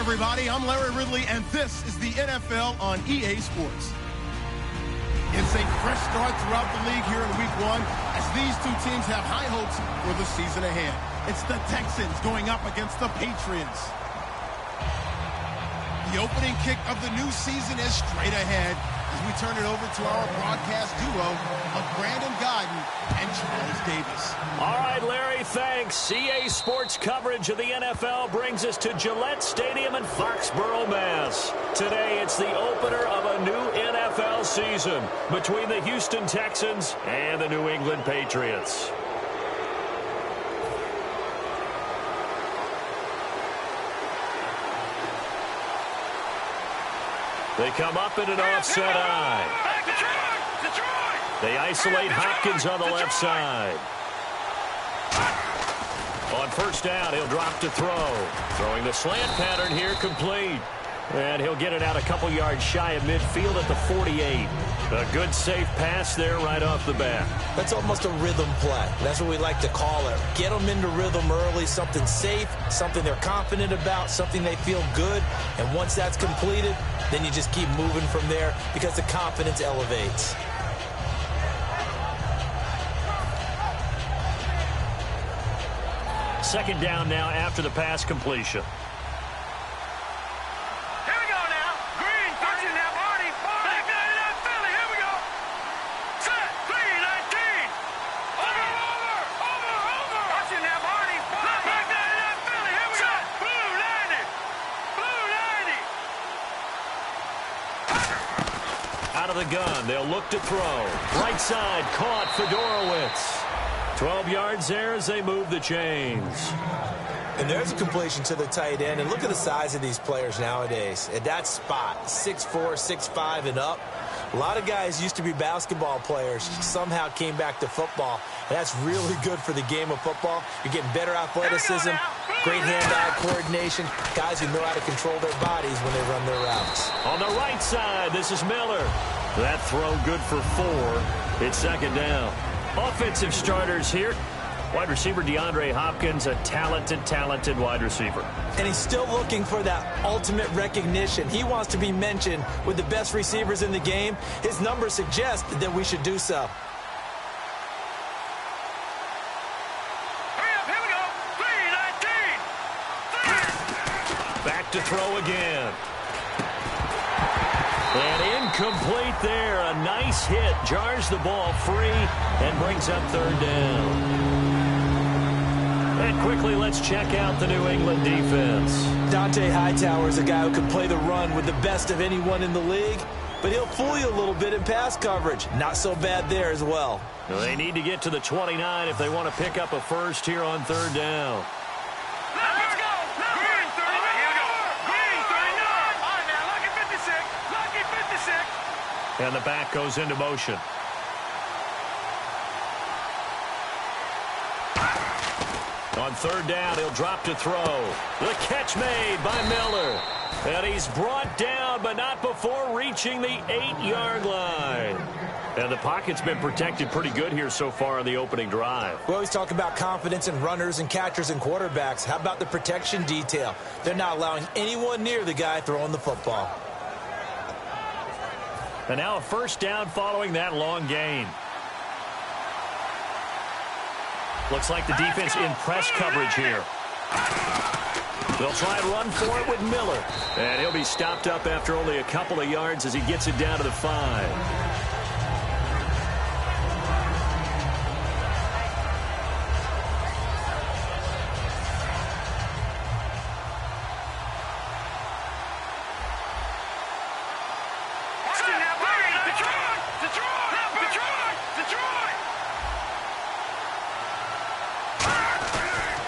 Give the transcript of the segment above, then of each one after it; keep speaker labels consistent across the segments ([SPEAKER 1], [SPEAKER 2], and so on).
[SPEAKER 1] everybody. I'm Larry Ridley, and this is the NFL on EA Sports. It's a fresh start throughout the league here in Week 1 as these two teams have high hopes for the season ahead. It's the Texans going up against the Patriots. The opening kick of the new season is straight ahead as we turn it over to our broadcast duo of Brandon Godden and Charles Davis.
[SPEAKER 2] All right, Larry, thanks. EA Sports coverage of the NFL brings us to Gillette Stadium in Foxborough, Mass. Today, it's the opener of a new NFL season between the Houston Texans and the New England Patriots. They come up in an offset eye. They isolate Hopkins on the left side. On first down, he'll drop to throw. Throwing the slant pattern here, complete. And he'll get it out a couple yards shy of midfield at the 48. A good, safe pass there right off the bat.
[SPEAKER 3] That's almost a rhythm play. That's what we like to call it. Get them into rhythm early, something safe, something they're confident about, something they feel good. And once that's completed, then you just keep moving from there because the confidence elevates.
[SPEAKER 2] Second down now after the pass completion. Out of the gun, they'll look to throw. Right side, caught Fedorowicz. 12 yards there as they move the chains.
[SPEAKER 3] And there's a completion to the tight end. And look at the size of these players nowadays. At that spot, 6'4", 6'5", and up. A lot of guys used to be basketball players, somehow came back to football. And that's really good for the game of football. You're getting better athleticism, great hand-eye coordination, guys who know how to control their bodies when they run their routes.
[SPEAKER 2] On the right side, this is Miller. That throw good for 4. It's second down. Offensive starters here. Wide receiver DeAndre Hopkins, a talented wide receiver.
[SPEAKER 3] And he's still looking for that ultimate recognition. He wants to be mentioned with the best receivers in the game. His numbers suggest that we should do so.
[SPEAKER 4] Here we go. 3-19.
[SPEAKER 2] Back to throw again. And incomplete there. A nice hit. Jars the ball free and brings up third down. And quickly, let's check out the New England defense.
[SPEAKER 3] Dante Hightower is a guy who can play the run with the best of anyone in the league, but he'll fool you a little bit in pass coverage. Not so bad there as well.
[SPEAKER 2] They need to get to the 29 if they want to pick up a first here on third down.
[SPEAKER 4] Let's go. Green 39. Here we go. Green 39. All right, now, lucky 56. Lucky 56.
[SPEAKER 2] And the back goes into motion. On third down, he'll drop to throw. The catch made by Miller. And he's brought down, but not before reaching the 8-yard line. And the pocket's been protected pretty good here so far on the opening drive.
[SPEAKER 3] We always talk about confidence in runners and catchers and quarterbacks. How about the protection detail? They're not allowing anyone near the guy throwing the football.
[SPEAKER 2] And now a first down following that long gain. Looks like the defense in press coverage here. They'll try and run for it with Miller. And he'll be stopped up after only a couple of yards as he gets it down to the 5.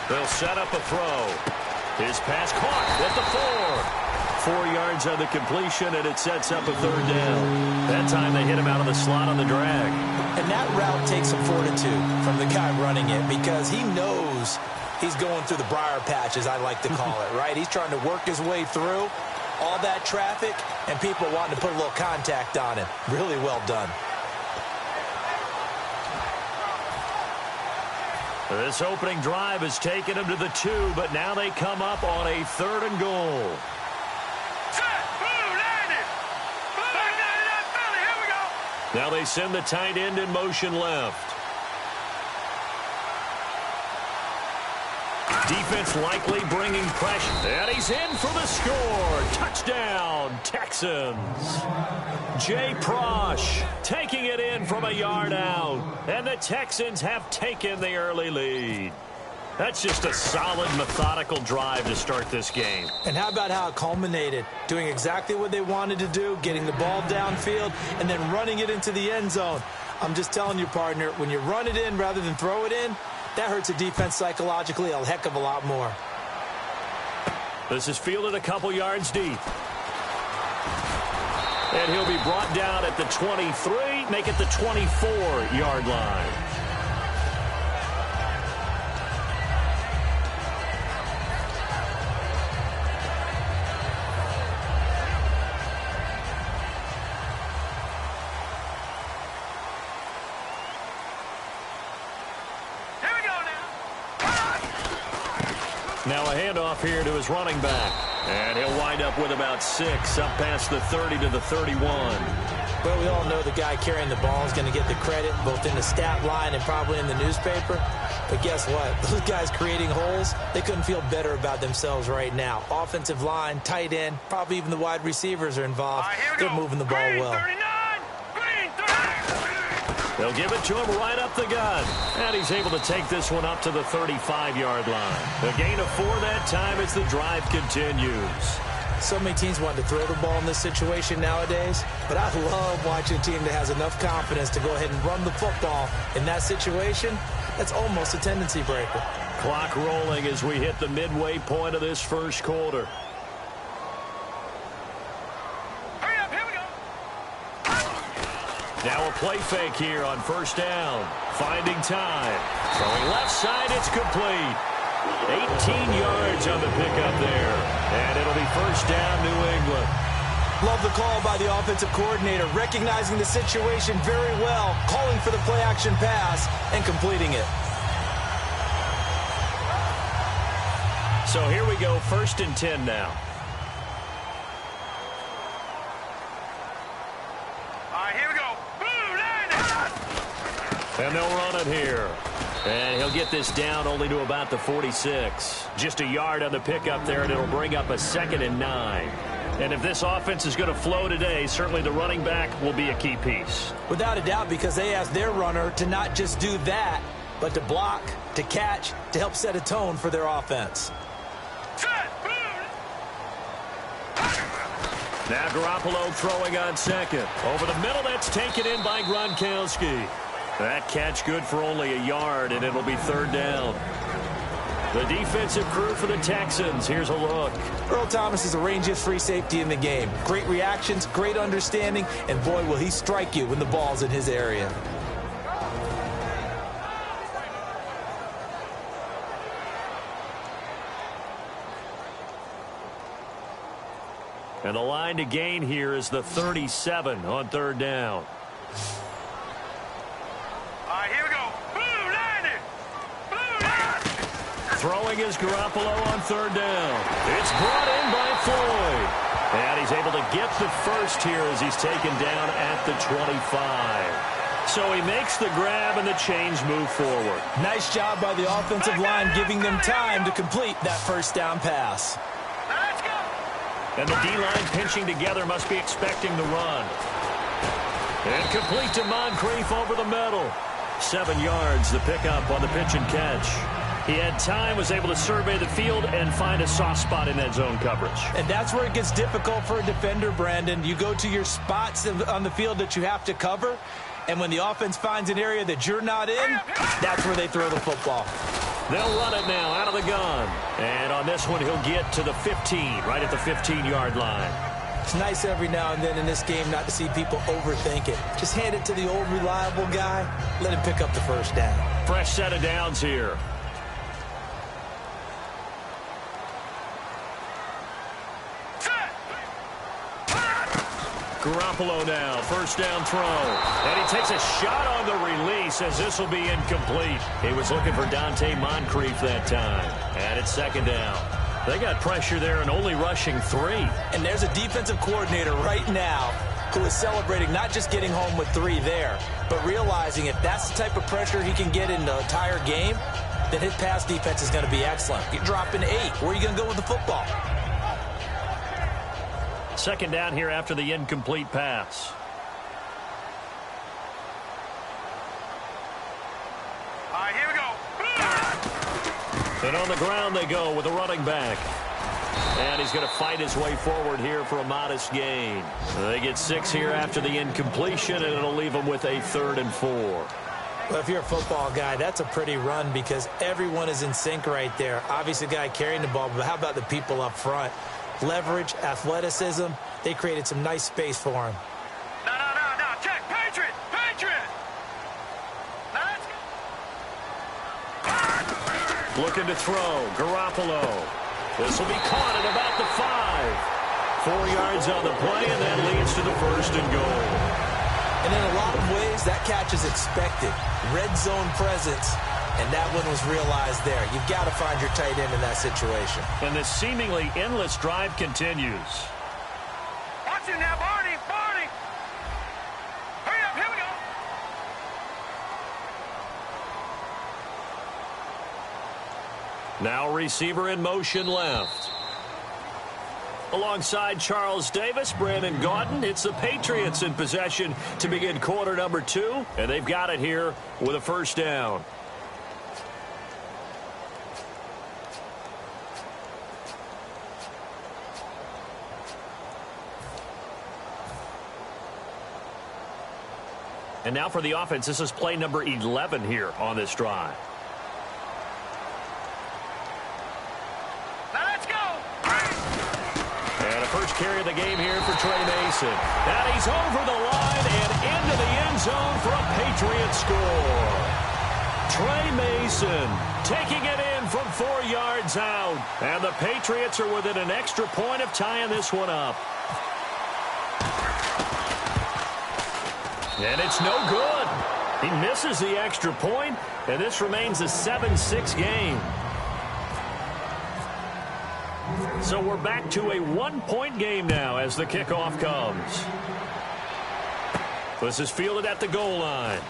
[SPEAKER 2] They'll set up a throw. His pass caught at the 4. 4 yards on the completion, and it sets up a third down. That time they hit him out of the slot on the drag.
[SPEAKER 3] And that route takes some fortitude from the guy running it because he knows he's going through the briar patch, as I like to call it, right? He's trying to work his way through all that traffic and people wanting to put a little contact on him. Really well done.
[SPEAKER 2] This opening drive has taken them to the 2, but now they come up on a 3rd and goal. Now they send the tight end in motion left. Defense likely bringing pressure. And he's in for the score. Touchdown, Texans. Jay Prosh taking it in from a yard out. And the Texans have taken the early lead. That's just a solid, methodical drive to start this game.
[SPEAKER 3] And how about how it culminated? Doing exactly what they wanted to do, getting the ball downfield, and then running it into the end zone. I'm just telling you, partner, when you run it in rather than throw it in, that hurts a defense psychologically a heck of a lot more.
[SPEAKER 2] This is fielded a couple yards deep. And he'll be brought down at the 23, make it the 24-yard line. Now a handoff here to his running back. And he'll wind up with about 6, up past the 30 to the 31.
[SPEAKER 3] Well, we all know the guy carrying the ball is going to get the credit, both in the stat line and probably in the newspaper. But guess what? Those guys creating holes, they couldn't feel better about themselves right now. Offensive line, tight end, probably even the wide receivers are involved. They're moving the ball well.
[SPEAKER 2] They'll give it to him right up the gut. And he's able to take this one up to the 35-yard line. A gain of 4 that time as the drive continues.
[SPEAKER 3] So many teams want to throw the ball in this situation nowadays, but I love watching a team that has enough confidence to go ahead and run the football. In that situation, that's almost a tendency breaker.
[SPEAKER 2] Clock rolling as we hit the midway point of this first quarter. Now a play fake here on first down. Finding time. Throwing left side, it's complete. 18 yards on the pickup there. And it'll be first down, New England.
[SPEAKER 3] Love the call by the offensive coordinator, recognizing the situation very well, calling for the play-action pass, and completing it.
[SPEAKER 2] So here we go, 1st and 10 now. And they'll run it here. And he'll get this down only to about the 46. Just a yard on the pickup there, and it'll bring up a 2nd and 9. And if this offense is going to flow today, certainly the running back will be a key piece.
[SPEAKER 3] Without a doubt, because they asked their runner to not just do that, but to block, to catch, to help set a tone for their offense.
[SPEAKER 2] Now Garoppolo throwing on 2nd. Over the middle, that's taken in by Gronkowski. That catch good for only a yard, and it'll be 3rd down. The defensive crew for the Texans. Here's a look.
[SPEAKER 3] Earl Thomas is a rangiest free safety in the game. Great reactions, great understanding, and boy, will he strike you when the ball's in his area.
[SPEAKER 2] And the line to gain here is the 37 on 3rd down.
[SPEAKER 4] Here we go. Blue 90. Blue 90.
[SPEAKER 2] Throwing is Garoppolo on 3rd down. It's brought in by Floyd. And he's able to get the first here as he's taken down at the 25. So he makes the grab and the chains move forward.
[SPEAKER 3] Nice job by the offensive line giving them time to complete that first down pass.
[SPEAKER 4] Let's go.
[SPEAKER 2] And the D-line pinching together must be expecting the run. And complete to Moncrief over the middle. 7 yards, the pickup on the pitch and catch. He had time, was able to survey the field and find a soft spot in that zone coverage.
[SPEAKER 3] And that's where it gets difficult for a defender, Brandon. You go to your spots on the field that you have to cover, and when the offense finds an area that you're not in, that's where they throw the football.
[SPEAKER 2] They'll run it now out of the gun. And on this one, he'll get to the 15, right at the 15-yard line.
[SPEAKER 3] It's nice every now and then in this game not to see people overthink it. Just hand it to the old reliable guy. Let him pick up the first down.
[SPEAKER 2] Fresh set of downs here. Garoppolo now, first down throw. And he takes a shot on the release as this will be incomplete. He was looking for Dante Moncrief that time. And it's 2nd down. They got pressure there and only rushing 3.
[SPEAKER 3] And there's a defensive coordinator right now who is celebrating not just getting home with 3 there, but realizing if that's the type of pressure he can get in the entire game, then his pass defense is going to be excellent. You're dropping 8. Where are you going to go with the football?
[SPEAKER 2] Second down here after the incomplete pass.
[SPEAKER 4] All right, here we go.
[SPEAKER 2] And on the ground they go with a running back. And he's going to fight his way forward here for a modest gain. They get 6 here after the incompletion, and it'll leave them with a 3rd and 4.
[SPEAKER 3] Well, if you're a football guy, that's a pretty run because everyone is in sync right there. Obviously, the guy carrying the ball, but how about the people up front? Leverage, athleticism, they created some nice space for him.
[SPEAKER 4] No. Check. Patriot. Now let's go.
[SPEAKER 2] Looking to throw. Garoppolo. This will be caught at about the 5. 4 yards on the play, and that leads to the 1st and goal.
[SPEAKER 3] And in a lot of ways, that catch is expected. Red zone presence, and that one was realized there. You've got to find your tight end in that situation.
[SPEAKER 2] And this seemingly endless drive continues.
[SPEAKER 4] Watch him now, Barney. Hurry up, here we go.
[SPEAKER 2] Now receiver in motion left. Alongside Charles Davis, Brandon Gaudin, it's the Patriots in possession to begin quarter number 2, and they've got it here with a 1st down. And now for the offense, this is play number 11 here on this drive. Carry of the game here for Trey Mason. And he's over the line and into the end zone for a Patriot score. Trey Mason taking it in from 4 yards out. And the Patriots are within an extra point of tying this one up. And it's no good. He misses the extra point, and this remains a 7-6 game. So we're back to a 1-point game now as the kickoff comes. This is fielded at the goal line.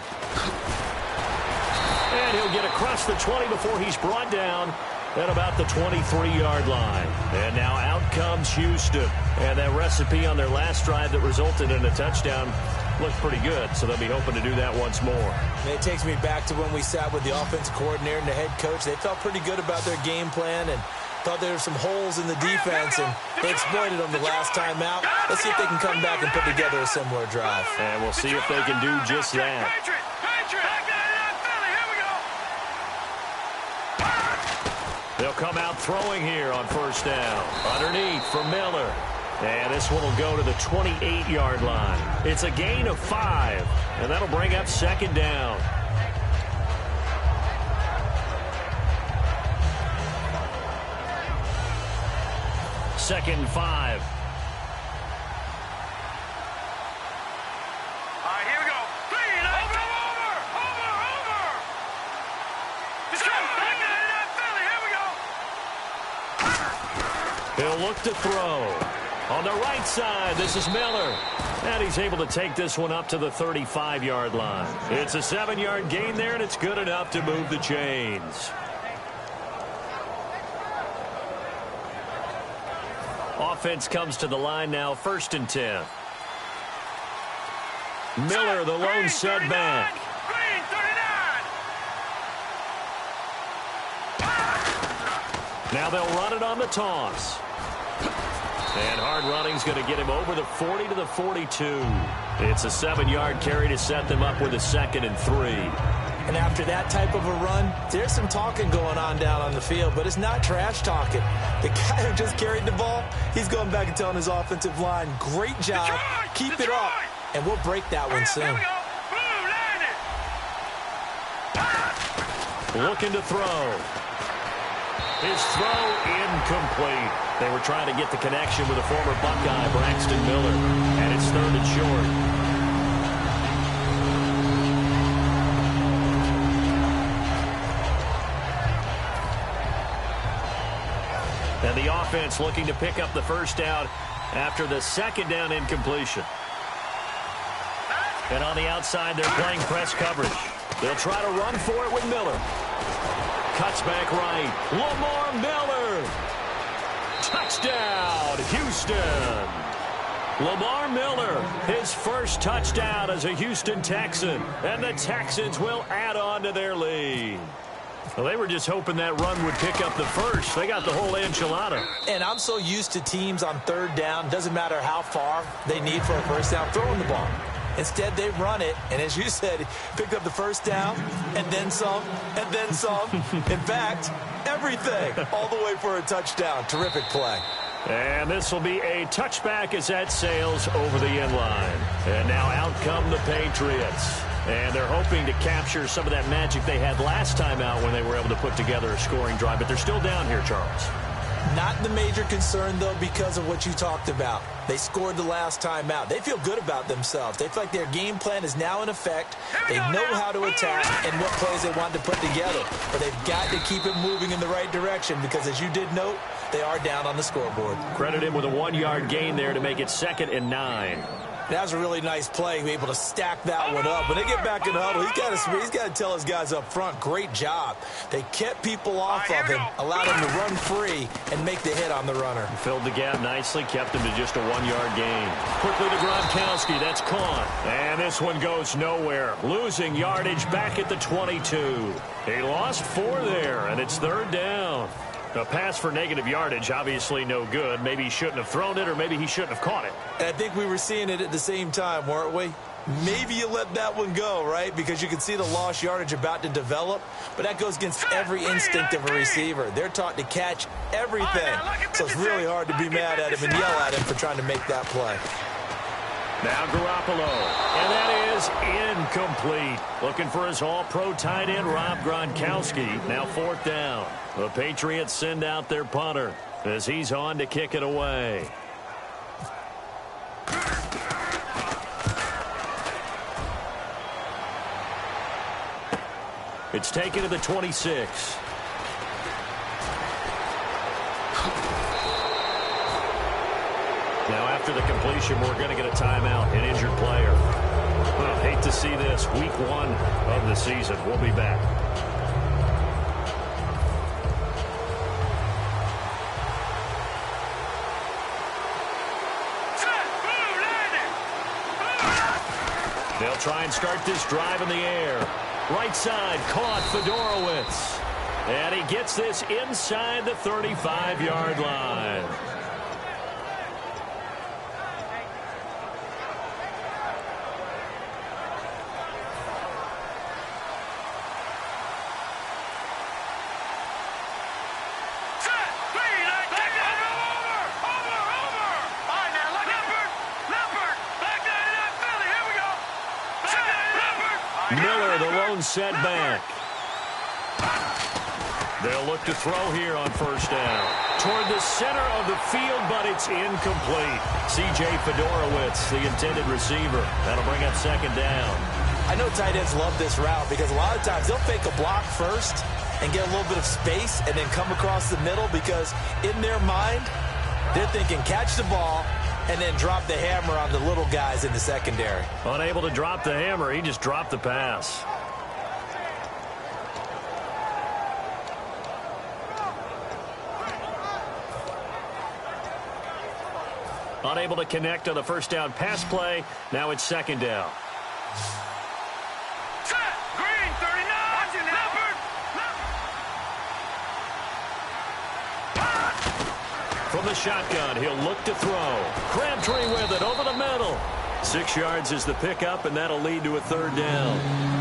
[SPEAKER 2] And he'll get across the 20 before he's brought down at about the 23-yard line. And now out comes Houston. And that recipe on their last drive that resulted in a touchdown looked pretty good, so they'll be hoping to do that once more.
[SPEAKER 3] And it takes me back to when we sat with the offensive coordinator and the head coach. They felt pretty good about their game plan and thought there were some holes in the defense, and they exploited them the last time out. Let's see if they can come back and put together a similar drive.
[SPEAKER 2] And we'll see if they can do just that. They'll come out throwing here on 1st down. Underneath for Miller. And this one will go to the 28-yard line. It's a gain of 5, and that'll bring up 2nd down. Second and 5.
[SPEAKER 4] All right, here we go. Over. Just go. Here we go.
[SPEAKER 2] He'll look to throw. On the right side, this is Miller. And he's able to take this one up to the 35-yard line. It's a 7-yard gain there, and it's good enough to move the chains. Offense comes to the line now, 1st and 10. Miller, the lone setback.
[SPEAKER 4] Green, 39.
[SPEAKER 2] Now they'll run it on the toss. And hard running's going to get him over the 40 to the 42. It's a 7-yard carry to set them up with a 2nd and 3.
[SPEAKER 3] And after that type of a run, there's some talking going on down on the field, but it's not trash talking. The guy who just carried the ball, he's going back and telling his offensive line, great job, keep it up, and we'll break that one soon.
[SPEAKER 2] Looking to throw. His throw incomplete. They were trying to get the connection with a former Buckeye, Braxton Miller, and it's 3rd and short. And the offense looking to pick up the 1st down after the 2nd down incompletion. And on the outside, they're playing press coverage. They'll try to run for it with Miller. Cuts back right. Lamar Miller. Touchdown, Houston. Lamar Miller, his first touchdown as a Houston Texan. And the Texans will add on to their lead. Well, they were just hoping that run would pick up the first. They got the whole enchilada.
[SPEAKER 3] And I'm so used to teams on third down, doesn't matter how far they need for a first down, throwing the ball. Instead, they run it, and as you said, picked up the first down, and then some, and then some. In fact, everything, all the way for a touchdown. Terrific play.
[SPEAKER 2] And this will be a touchback as that sails over the end line. And now out come the Patriots. And they're hoping to capture some of that magic they had last time out when they were able to put together a scoring drive. But they're still down here, Charles.
[SPEAKER 3] Not the major concern, though, because of what you talked about. They scored the last time out. They feel good about themselves. They feel like their game plan is now in effect. They know how to attack and what plays they want to put together. But they've got to keep it moving in the right direction because, as you did note, they are down on the scoreboard.
[SPEAKER 2] Credit him with a 1-yard gain there to make it 2nd and 9.
[SPEAKER 3] That was a really nice play, able to stack that one up. When they get back in the huddle, he's got to tell his guys up front, great job. They kept people off of him, allowed him to run free, and make the hit on the runner.
[SPEAKER 2] Filled the gap nicely, kept him to just a 1-yard gain. Quickly to Gronkowski, that's caught. And this one goes nowhere. Losing yardage back at the 22. He lost 4 there, and it's 3rd down. A pass for negative yardage, obviously no good. Maybe he shouldn't have thrown it, or maybe he shouldn't have caught it.
[SPEAKER 3] And I think we were seeing it at the same time, weren't we? Maybe you let that one go, right? Because you can see the lost yardage about to develop. But that goes against every instinct of a receiver. They're taught to catch everything. So it's really hard to be mad at him and yell at him for trying to make that play.
[SPEAKER 2] Now Garoppolo, and that is incomplete. Looking for his all-pro tight end, Rob Gronkowski. Now 4th down. The Patriots send out their punter as he's on to kick it away. It's taken to the 26. Now, after the completion, we're going to get a timeout, an injured player. Well, hate to see this. Week 1 of the season. We'll be back. They'll try and start this drive in the air. Right side, caught Fedorowicz. And he gets this inside the 35-yard line. Miller, the lone setback. They'll look to throw here on 1st down. Toward the center of the field, but it's incomplete. C.J. Fedorowicz, the intended receiver. That'll bring up 2nd down.
[SPEAKER 3] I know tight ends love this route because a lot of times they'll fake a block first and get a little bit of space and then come across the middle because in their mind, they're thinking catch the ball and then drop the hammer on the little guys in the secondary.
[SPEAKER 2] Unable to drop the hammer, he just dropped the pass. Unable to connect on the 1st down pass play. Now it's 2nd down.
[SPEAKER 4] Green, 39.
[SPEAKER 2] From the shotgun, he'll look to throw. Crabtree with it over the middle. 6 yards is the pickup, and that'll lead to a 3rd down.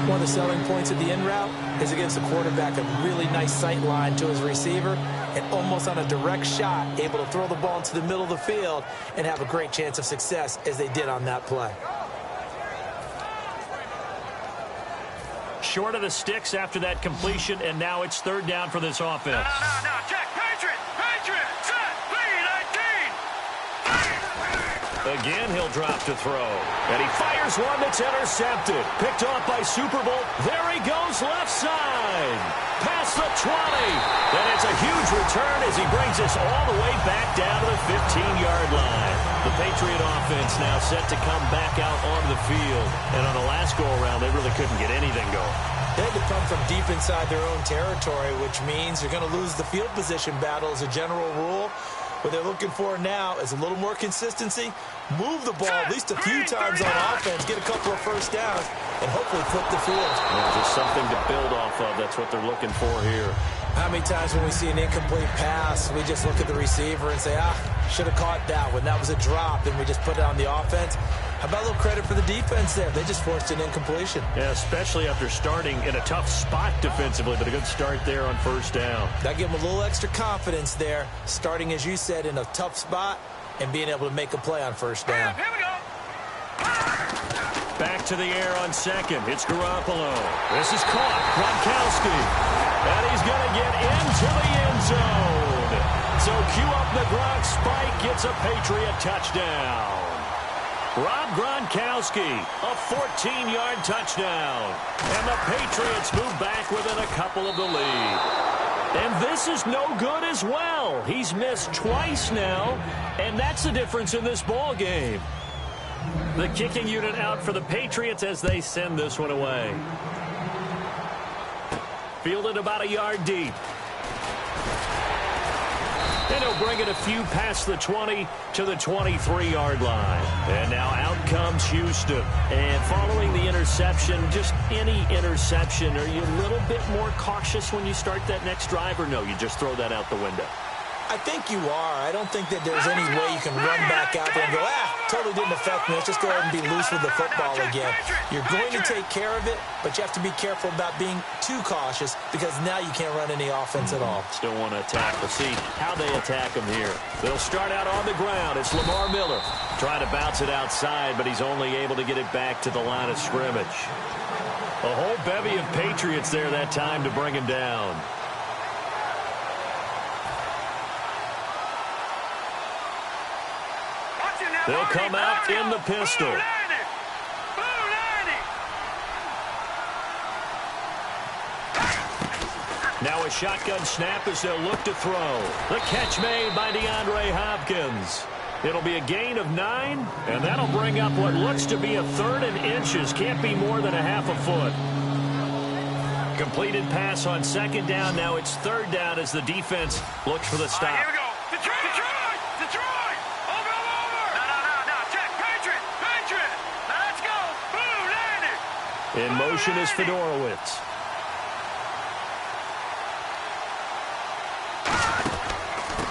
[SPEAKER 3] One of the selling points of the in route is against a quarterback, a really nice sight line to his receiver, and almost on a direct shot, able to throw the ball into the middle of the field and have a great chance of success as they did on that play.
[SPEAKER 2] Short of the sticks after that completion, and now it's 3rd down for this offense.
[SPEAKER 4] No, check, Patriot, set, lead, 18.
[SPEAKER 2] Again, he'll drop to throw. And he fires one that's intercepted. Picked off by Super Bowl. There he goes left side. Past the 20. And it's a huge return as he brings us all the way back down to the 15-yard line. The Patriot offense now set to come back out onto the field. And on the last go-around, they really couldn't get anything going.
[SPEAKER 3] They had to come from deep inside their own territory, which means you're going to lose the field position battle as a general rule. What they're looking for now is a little more consistency, move the ball at least a few times on offense, get a couple of first downs, and hopefully flip the field.
[SPEAKER 2] Yeah, just something to build off of. That's what they're looking for here.
[SPEAKER 3] How many times when we see an incomplete pass, we just look at the receiver and say, should have caught that one. That was a drop, and we just put it on the offense. How about a little credit for the defense there? They just forced an incompletion.
[SPEAKER 2] Yeah, especially after starting in a tough spot defensively, but a good start there on first down.
[SPEAKER 3] That gave them a little extra confidence there, starting, as you said, in a tough spot and being able to make a play on first down.
[SPEAKER 4] Here we go.
[SPEAKER 2] Back to the air on second. It's Garoppolo. This is caught. Gronkowski. And he's going to get into the end zone. So cue up the Gronk spike. Gets a Patriot touchdown. Rob Gronkowski, a 14-yard touchdown. And the Patriots move back within a couple of the lead. And this is no good as well. He's missed twice now, and that's the difference in this ball game. The kicking unit out for the Patriots as they send this one away. Fielded about a yard deep. And he'll bring it a few past the 20 to the 23-yard line. And now out comes Houston. And following the interception, just any interception, are you a little bit more cautious when you start that next drive, or no, you just throw that out the window?
[SPEAKER 3] I think you are. I don't think that there's any way you can run back out there and go, totally didn't affect me. Let's just go ahead and be loose with the football again. You're going to take care of it, but you have to be careful about being too cautious because now you can't run any offense at all.
[SPEAKER 2] Still want to attack. We'll see how they attack him here. They'll start out on the ground. It's Lamar Miller trying to bounce it outside, but he's only able to get it back to the line of scrimmage. A whole bevy of Patriots there that time to bring him down. They'll come out in the pistol. Now a shotgun snap as they'll look to throw. The catch made by DeAndre Hopkins. It'll be a gain of 9, and that'll bring up what looks to be a 3rd and inches. Can't be more than a half a foot. Completed pass on 2nd down. Now it's 3rd down as the defense looks for the stop.
[SPEAKER 4] Here we go. Detroit! Over. No. Check. Patriot. Now let's go. Boom, landed.
[SPEAKER 2] In motion is Fedorowicz.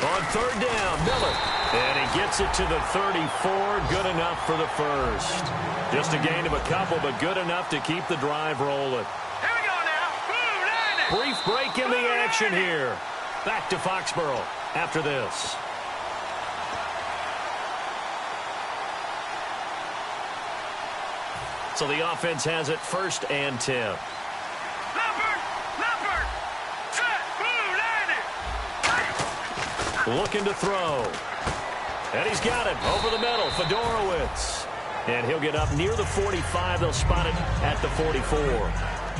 [SPEAKER 2] On 3rd down, Miller. And he gets it to the 34. Good enough for the first. Just a gain of a couple, but good enough to keep the drive rolling.
[SPEAKER 4] Here we go now. Boom, landed.
[SPEAKER 2] Brief break in the action here. Back to Foxborough after this. So the offense has it 1st and 10.
[SPEAKER 4] Leopard. Set. Boom, landed.
[SPEAKER 2] Looking to throw. And he's got it over the middle. Fedorowicz. And he'll get up near the 45. They'll spot it at the 44.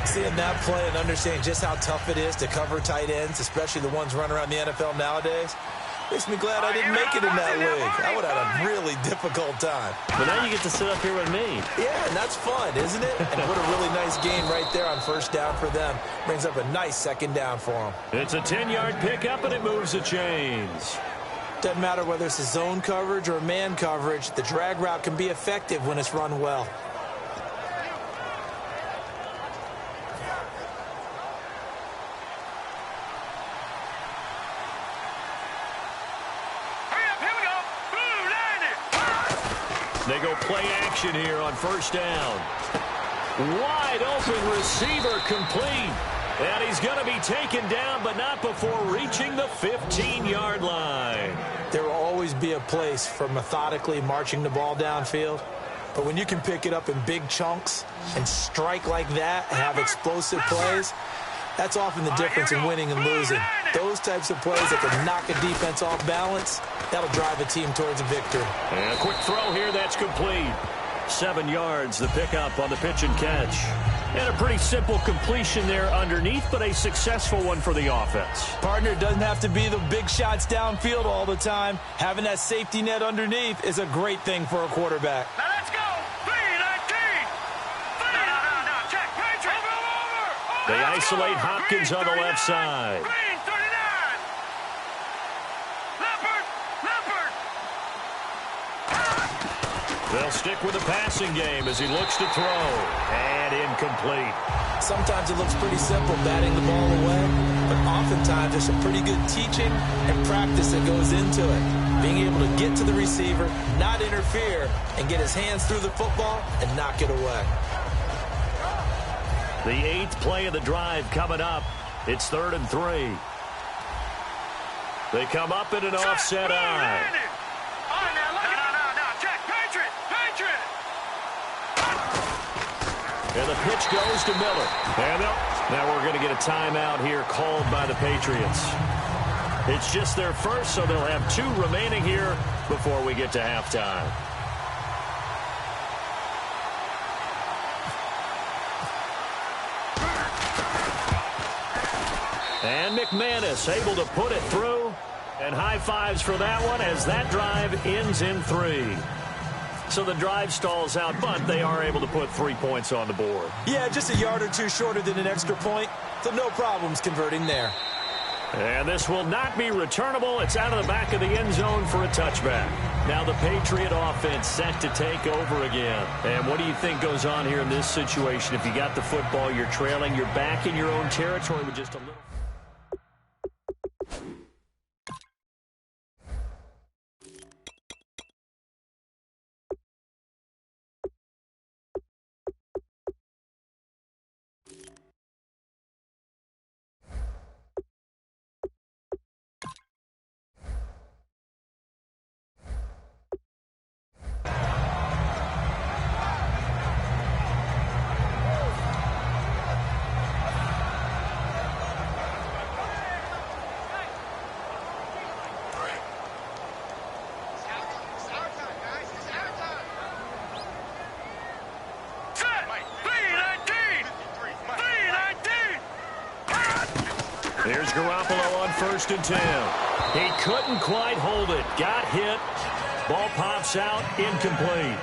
[SPEAKER 3] Seeing that play and understanding just how tough it is to cover tight ends, especially the ones running around the NFL nowadays, makes me glad I didn't make it in that league. I would have had a really difficult time.
[SPEAKER 2] But now you get to sit up here with me.
[SPEAKER 3] Yeah, and that's fun, isn't it? And what a really nice game right there on 1st down for them. Brings up a nice 2nd down for them.
[SPEAKER 2] It's a 10-yard pickup, and it moves the chains.
[SPEAKER 3] Doesn't matter whether it's a zone coverage or man coverage, the drag route can be effective when it's run well.
[SPEAKER 2] They go play action here on 1st down. Wide open receiver complete. And he's going to be taken down, but not before reaching the 15-yard line.
[SPEAKER 3] There will always be a place for methodically marching the ball downfield. But when you can pick it up in big chunks and strike like that and have explosive plays, that's often the difference in winning and losing. Those types of plays that can knock a defense off balance, that'll drive a team towards a victory.
[SPEAKER 2] And a quick throw here, that's complete. 7 yards, the pickup on the pitch and catch. And a pretty simple completion there underneath, but a successful one for the offense.
[SPEAKER 3] Partner, it doesn't have to be the big shots downfield all the time. Having that safety net underneath is a great thing for a quarterback.
[SPEAKER 4] Now let's go. 3-19. No. Check. Over.
[SPEAKER 2] They isolate Hopkins on the left side.
[SPEAKER 4] Green, 39. Leopard.
[SPEAKER 2] They'll stick with the passing game as he looks to throw. And incomplete.
[SPEAKER 3] Sometimes it looks pretty simple, batting the ball away, but oftentimes there's some pretty good teaching and practice that goes into it. Being able to get to the receiver, not interfere, and get his hands through the football and knock it away.
[SPEAKER 2] The 8th play of the drive coming up. It's 3rd and 3. They come up in an offset eye. And the pitch goes to Miller. And now we're going to get a timeout here called by the Patriots. It's just their first, so they'll have 2 remaining here before we get to halftime. And McManus able to put it through. And high fives for that one as that drive ends in 3. So the drive stalls out, but they are able to put 3 points on the board.
[SPEAKER 3] Yeah, just a yard or 2 shorter than an extra point, so no problems converting there.
[SPEAKER 2] And this will not be returnable. It's out of the back of the end zone for a touchback. Now the Patriot offense set to take over again. And what do you think goes on here in this situation? If you got the football, you're trailing, you're back in your own territory with just a little... Here's Garoppolo on 1st and 10. He couldn't quite hold it. Got hit. Ball pops out. Incomplete.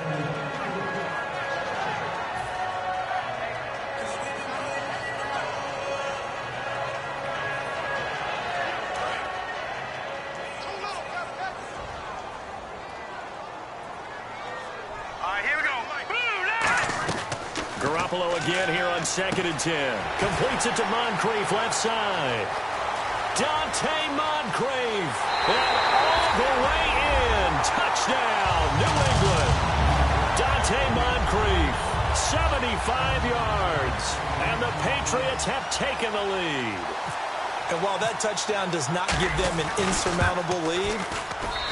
[SPEAKER 4] Here we go.
[SPEAKER 2] Garoppolo again here on 2nd and 10. Completes it to Moncrief, left side. Dante Moncrief. And all the way in. Touchdown, New England. Dante Moncrief, 75 yards. And the Patriots have taken the lead.
[SPEAKER 3] And while that touchdown does not give them an insurmountable lead,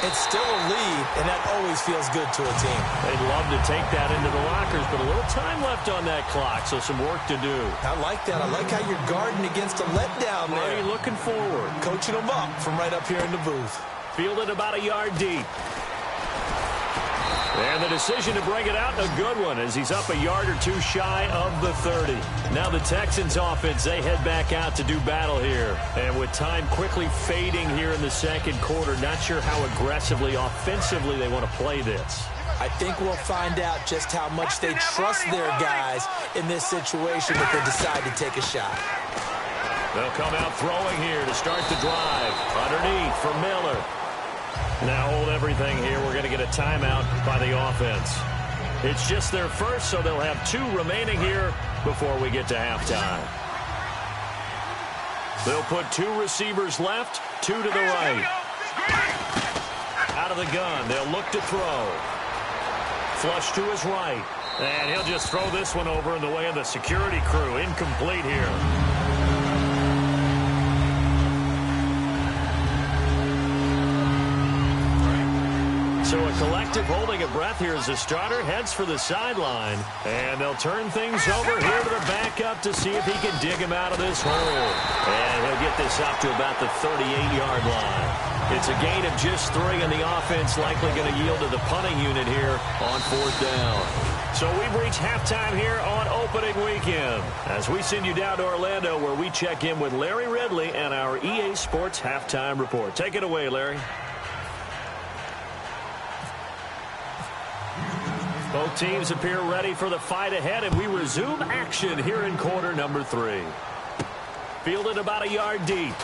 [SPEAKER 3] it's still a lead, and that always feels good to a team.
[SPEAKER 2] They'd love to take that into the lockers, but a little time left on that clock, so some work to do.
[SPEAKER 3] I like that. I like how you're guarding against a letdown there.
[SPEAKER 2] Already looking forward.
[SPEAKER 3] Coaching them up from right up here in the booth.
[SPEAKER 2] Fielded about a yard deep. And the decision to bring it out, a good one, as he's up a yard or 2 shy of the 30. Now the Texans offense, they head back out to do battle here. And with time quickly fading here in the 2nd quarter, not sure how aggressively, offensively they want to play this.
[SPEAKER 3] I think we'll find out just how much they trust their guys in this situation if they decide to take a shot.
[SPEAKER 2] They'll come out throwing here to start the drive. Underneath for Miller. Now hold everything here. We're going to get a timeout by the offense. It's just their first, so they'll have 2 remaining here before we get to halftime. They'll put 2 receivers left, 2 to the right. Out of the gun, they'll look to throw. Flush to his right. And he'll just throw this one over in the way of the security crew. Incomplete here. So a collective holding of breath here as the starter heads for the sideline. And they'll turn things over here to the backup to see if he can dig him out of this hole. And he'll get this up to about the 38-yard line. It's a gain of just 3, and the offense likely going to yield to the punting unit here on 4th down. So we've reached halftime here on opening weekend as we send you down to Orlando where we check in with Larry Ridley and our EA Sports Halftime Report. Take it away, Larry. Both teams appear ready for the fight ahead, and we resume action here in quarter number 3. Fielded about a yard deep.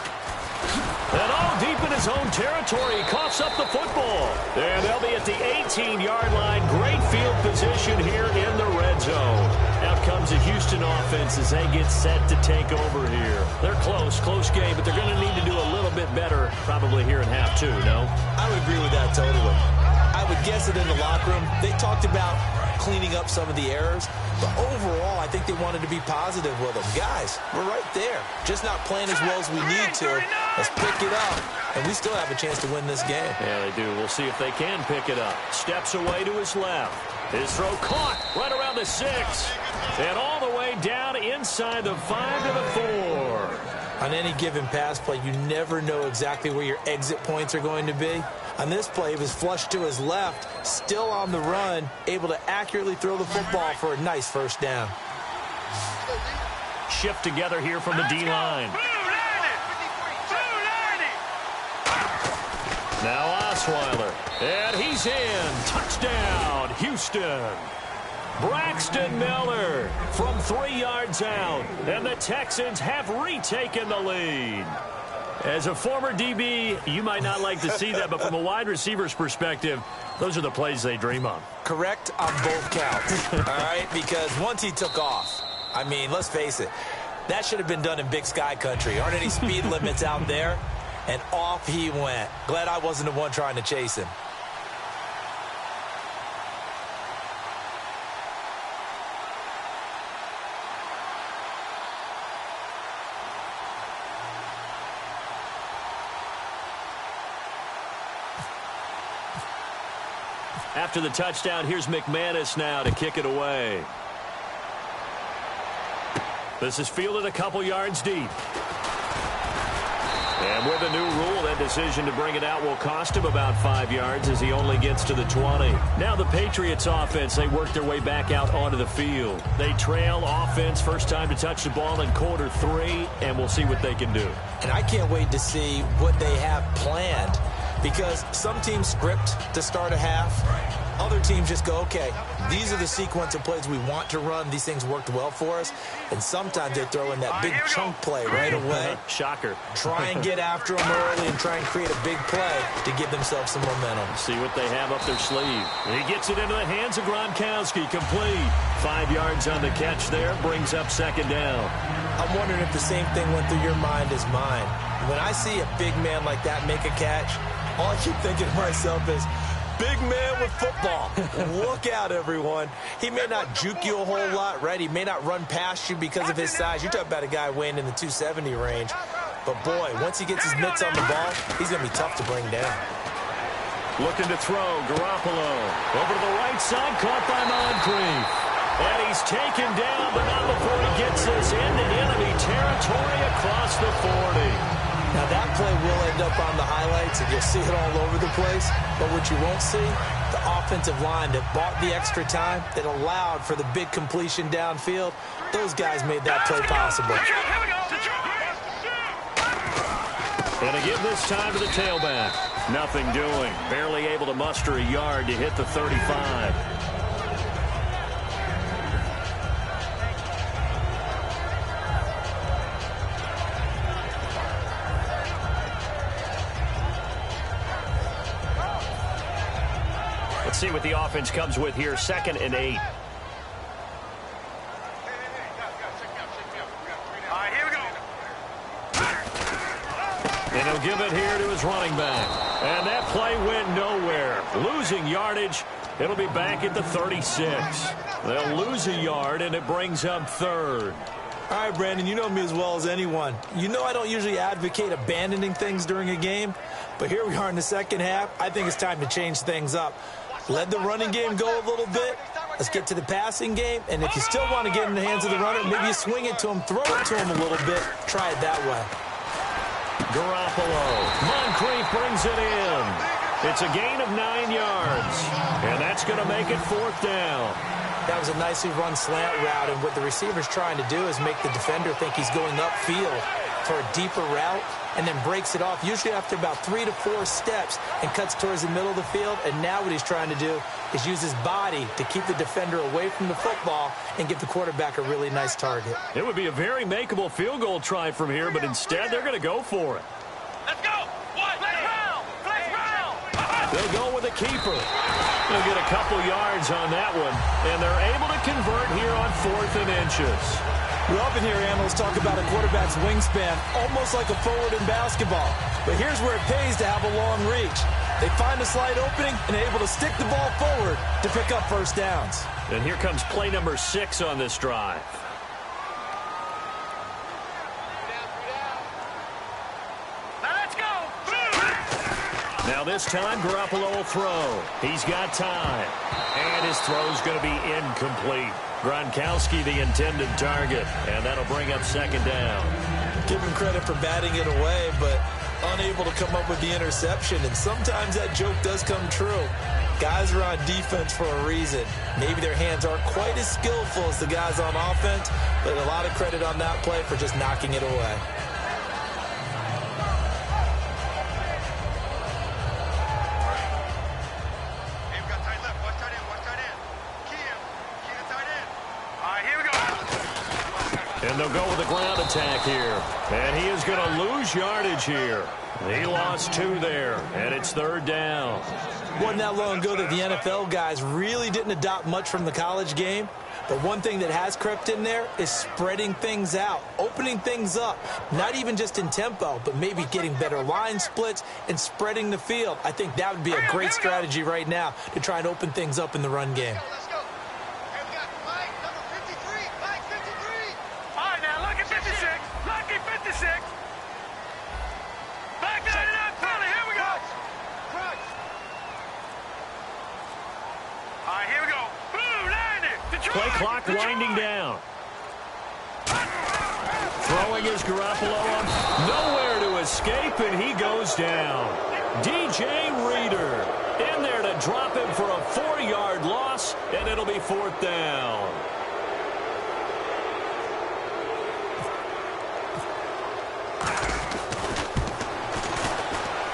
[SPEAKER 2] And all deep in his own territory. He coughs up the football. And they'll be at the 18-yard line. Great field position here in the red zone. Out comes the Houston offense as they get set to take over here. They're close game, but they're going to need to do a little bit better probably here in half 2, no?
[SPEAKER 3] I would agree with that totally. I would guess that in the locker room, they talked about cleaning up some of the errors, but overall, I think they wanted to be positive with them. Guys, we're right there. Just not playing as well as we need to. Let's pick it up, and we still have a chance to win this game.
[SPEAKER 2] Yeah, they do. We'll see if they can pick it up. Steps away to his left. His throw caught right around the 6. And all the way down inside the 5 to the 4.
[SPEAKER 3] On any given pass play, you never know exactly where your exit points are going to be. On this play, he was flushed to his left, still on the run, able to accurately throw the football for a nice first down.
[SPEAKER 2] Shift together here from the D-line. Now Osweiler, and he's in. Touchdown, Houston. Braxton Miller from 3 yards out, and the Texans have retaken the lead. As a former DB, you might not like to see that, but from a wide receiver's perspective, those are the plays they dream of.
[SPEAKER 3] Correct on both counts, all right? Because once he took off, I mean, let's face it, that should have been done in Big Sky country. Aren't any speed limits out there? And off he went. Glad I wasn't the one trying to chase him.
[SPEAKER 2] After the touchdown, here's McManus now to kick it away. This is fielded a couple yards deep. And with a new rule, that decision to bring it out will cost him about 5 yards as he only gets to the 20. Now the Patriots offense, they work their way back out onto the field. They trail offense, first time to touch the ball in quarter 3, and we'll see what they can do.
[SPEAKER 3] And I can't wait to see what they have planned, because some teams script to start a half. Other teams just go, okay, these are the sequence of plays we want to run. These things worked well for us. And sometimes they throw in that big chunk play right away.
[SPEAKER 2] Shocker.
[SPEAKER 3] Try and get after them early and try and create a big play to give themselves some momentum.
[SPEAKER 2] See what they have up their sleeve. He gets it into the hands of Gronkowski. Complete. 5 yards on the catch there. Brings up second down.
[SPEAKER 3] I'm wondering if the same thing went through your mind as mine. When I see a big man like that make a catch, all I keep thinking to myself is, big man with football. Look out, everyone. He may not juke you a whole lot, right? He may not run past you because of his size. You're talking about a guy weighing in the 270 range. But, boy, once he gets his mitts on the ball, he's going to be tough to bring down.
[SPEAKER 2] Looking to throw. Garoppolo over to the right side. Caught by Moncrief. And he's taken down, but not before he gets this into enemy territory across the 40.
[SPEAKER 3] Now, that play will end up on the highlights, and you'll see it all over the place. But what you won't see, the offensive line that bought the extra time, that allowed for the big completion downfield, those guys made that play possible.
[SPEAKER 2] And to give this time to the tailback. Nothing doing. Barely able to muster a yard to hit the 35. Let's see what the offense comes with here. 2nd and 8. And he'll give it here to his running back. And that play went nowhere. Losing yardage. It'll be back at the 36. They'll lose a yard, and it brings up 3rd.
[SPEAKER 3] All right, Brandon, you know me as well as anyone. You know I don't usually advocate abandoning things during a game, but here we are in the second half. I think it's time to change things up. Let the running game go a little bit. Let's get to the passing game, and if you still want to get in the hands of the runner, maybe you swing it to him, throw it to him a little bit. Try it that way.
[SPEAKER 2] Garoppolo. Moncrief brings it in. It's a gain of 9 yards, and that's going to make it 4th down.
[SPEAKER 3] That was a nicely run slant route, and what the receiver's trying to do is make the defender think he's going upfield for a deeper route, and then breaks it off, usually after about 3 to 4 steps, and cuts towards the middle of the field. And now what he's trying to do is use his body to keep the defender away from the football and give the quarterback a really nice target.
[SPEAKER 2] It would be a very makeable field goal try from here, but instead they're going to go for it.
[SPEAKER 4] Let's go. What? Flex round. Flex round.
[SPEAKER 2] They'll go with a keeper. They'll get a couple yards on that one, and they're able to convert here on 4th and inches.
[SPEAKER 3] We often hear analysts talk about a quarterback's wingspan almost like a forward in basketball. But here's where it pays to have a long reach. They find a slight opening and are able to stick the ball forward to pick up first downs.
[SPEAKER 2] And here comes play number 6 on this drive.
[SPEAKER 4] Now let's go.
[SPEAKER 2] Now this time, Garoppolo will throw. He's got time. And his throw's going to be incomplete. Gronkowski the intended target, and that'll bring up 2nd down.
[SPEAKER 3] Give him credit for batting it away, but unable to come up with the interception, and sometimes that joke does come true. Guys are on defense for a reason. Maybe their hands aren't quite as skillful as the guys on offense, but a lot of credit on that play for just knocking it away.
[SPEAKER 2] And they'll go with a ground attack here. And he is going to lose yardage here. He lost 2 there, and it's 3rd down.
[SPEAKER 3] Wasn't that long ago that the NFL guys really didn't adopt much from the college game. But one thing that has crept in there is spreading things out, opening things up, not even just in tempo, but maybe getting better line splits and spreading the field. I think that would be a great strategy right now to try and open things up in the run game.
[SPEAKER 2] Play clock winding down. Throwing is Garoppolo. Nowhere to escape, and he goes down. DJ Reader in there to drop him for a 4-yard loss, and it'll be 4th down.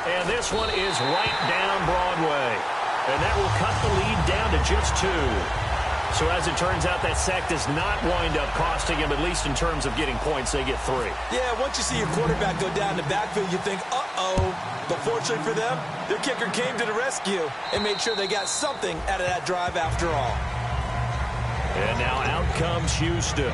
[SPEAKER 2] And this one is right down Broadway. And that will cut the lead down to just 2. So as it turns out, that sack does not wind up costing him, at least in terms of getting points. They get 3.
[SPEAKER 3] Yeah, once you see your quarterback go down the backfield, you think, uh-oh. But fortunately for them, their kicker came to the rescue and made sure they got something out of that drive after all.
[SPEAKER 2] And now out comes Houston.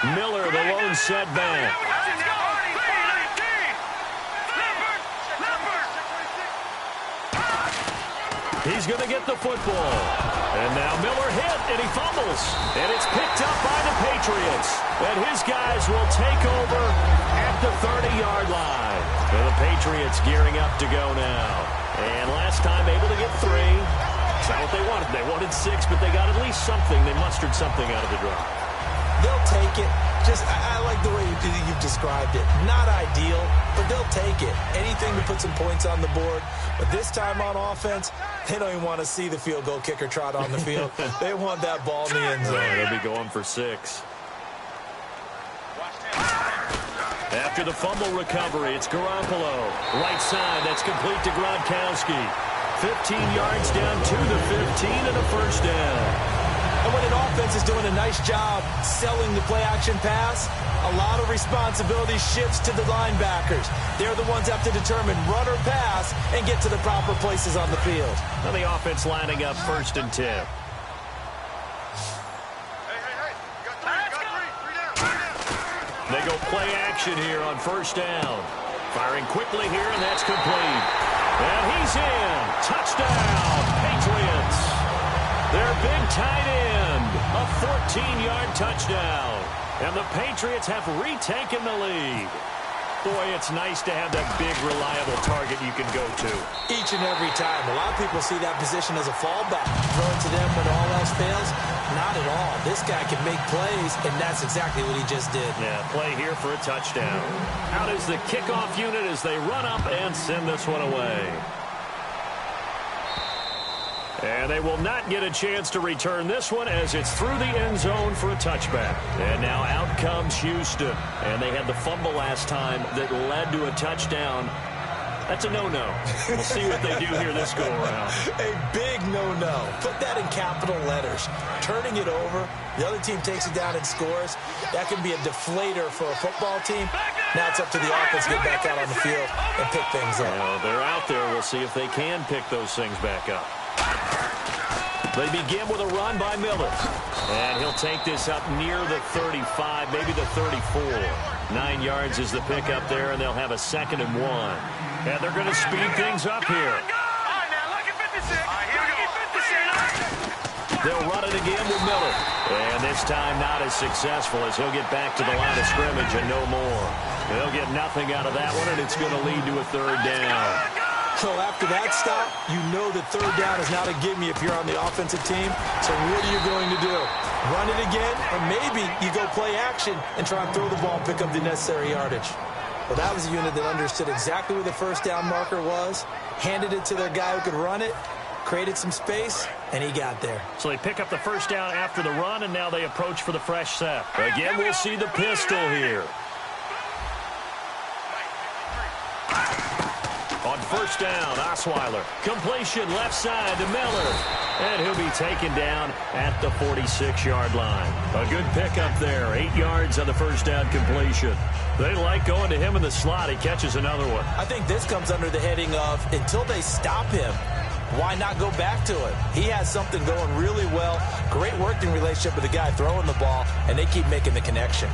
[SPEAKER 2] Miller, the lone setback. He's going to get the football. And now Miller hit, and he fumbles. And it's picked up by the Patriots. And his guys will take over at the 30-yard line. And the Patriots gearing up to go now. And last time able to get 3. It's not what they wanted. They wanted 6, but they got at least something. They mustered something out of the drive.
[SPEAKER 3] They'll take it. I like the way you've described it. Not ideal, but they'll take it. Anything to put some points on the board. But this time on offense, they don't even want to see the field goal kicker trot on the field. They want that ball in the end zone.
[SPEAKER 2] They'll be going for 6. After the fumble recovery, it's Garoppolo. Right side, that's complete to Gronkowski. 15 yards down to the 15 and a first down.
[SPEAKER 3] And when an offense is doing a nice job selling the play-action pass, a lot of responsibility shifts to the linebackers. They're the ones that have to determine run or pass and get to the proper places on the field.
[SPEAKER 2] Now the offense lining up 1st and 10. They go play action here on 1st down. Firing quickly here, and that's complete. And he's in. Touchdown, Patriots. Their big tight end, a 14-yard touchdown. And the Patriots have retaken the lead. Boy, it's nice to have that big, reliable target you can go to.
[SPEAKER 3] Each and every time. A lot of people see that position as a fallback. Throw it to them when all else fails. Not at all. This guy can make plays, and that's exactly what he just did.
[SPEAKER 2] Yeah, play here for a touchdown. Out is the kickoff unit as they run up and send this one away. And they will not get a chance to return this one as it's through the end zone for a touchback. And now out comes Houston. And they had the fumble last time that led to a touchdown. That's a no-no. We'll see what they do here this go-around.
[SPEAKER 3] A big no-no. Put that in capital letters. Turning it over, the other team takes it down and scores. That can be a deflator for a football team. Now it's up to the offense to get back out on the field and pick things up.
[SPEAKER 2] Well, they're out there. We'll see if they can pick those things back up. They begin with a run by Miller. And he'll take this up near the 35, maybe the 34. 9 yards is the pickup there, and they'll have a 2nd and 1. And they're going to speed things up here. They'll run it again with Miller. And this time not as successful as he'll get back to the line of scrimmage and no more. They'll get nothing out of that one, and it's going to lead to a 3rd down.
[SPEAKER 3] So after that stop, you know that 3rd down is not a gimme if you're on the offensive team. So what are you going to do? Run it again? Or maybe you go play action and try and throw the ball and pick up the necessary yardage. Well, that was a unit that understood exactly where the 1st down marker was, handed it to their guy who could run it, created some space, and he got there. So they pick up the 1st down after the run, and now they approach for the fresh set.
[SPEAKER 2] Again, we'll see the pistol here. On 1st down, Osweiler. Completion left side to Miller. And he'll be taken down at the 46-yard line. A good pickup there. 8 yards on the 1st down completion. They like going to him in the slot. He catches another one.
[SPEAKER 3] I think this comes under the heading of until they stop him, why not go back to it? He has something going really well. Great working relationship with the guy throwing the ball, and they keep making the connection.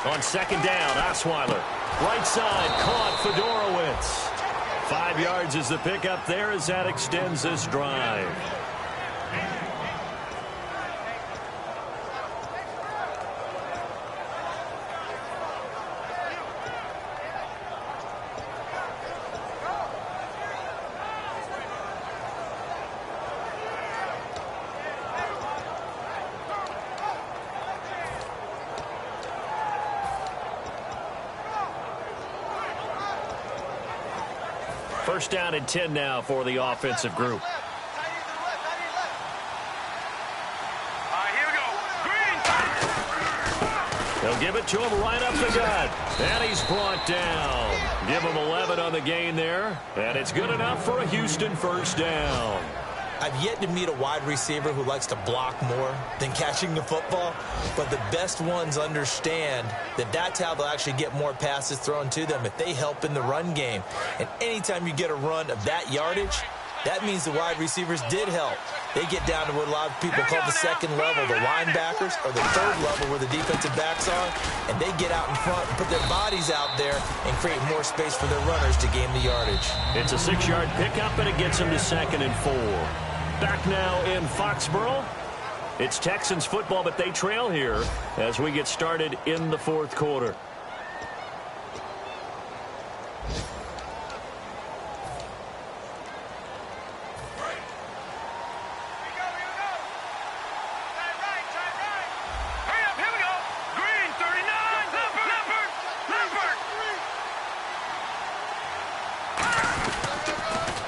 [SPEAKER 2] On 2nd down, Osweiler. Right side, caught Fedorowicz. 5 yards is the pickup there as that extends this drive. First down and 10 now for the offensive group.
[SPEAKER 4] Here we go. Green.
[SPEAKER 2] They'll give it to him right up the gut. And he's brought down. Give him 11 on the gain there. And it's good enough for a Houston 1st down.
[SPEAKER 3] I've yet to meet a wide receiver who likes to block more than catching the football, but the best ones understand that that's how they'll actually get more passes thrown to them if they help in the run game. And anytime you get a run of that yardage, that means the wide receivers did help. They get down to what a lot of people call the 2nd level, the linebackers, or the 3rd level where the defensive backs are, and they get out in front and put their bodies out there and create more space for their runners to gain the yardage.
[SPEAKER 2] It's a 6-yard pickup, and it gets them to 2nd and 4. Back now in Foxborough. It's Texans football, but they trail here as we get started in the 4th quarter.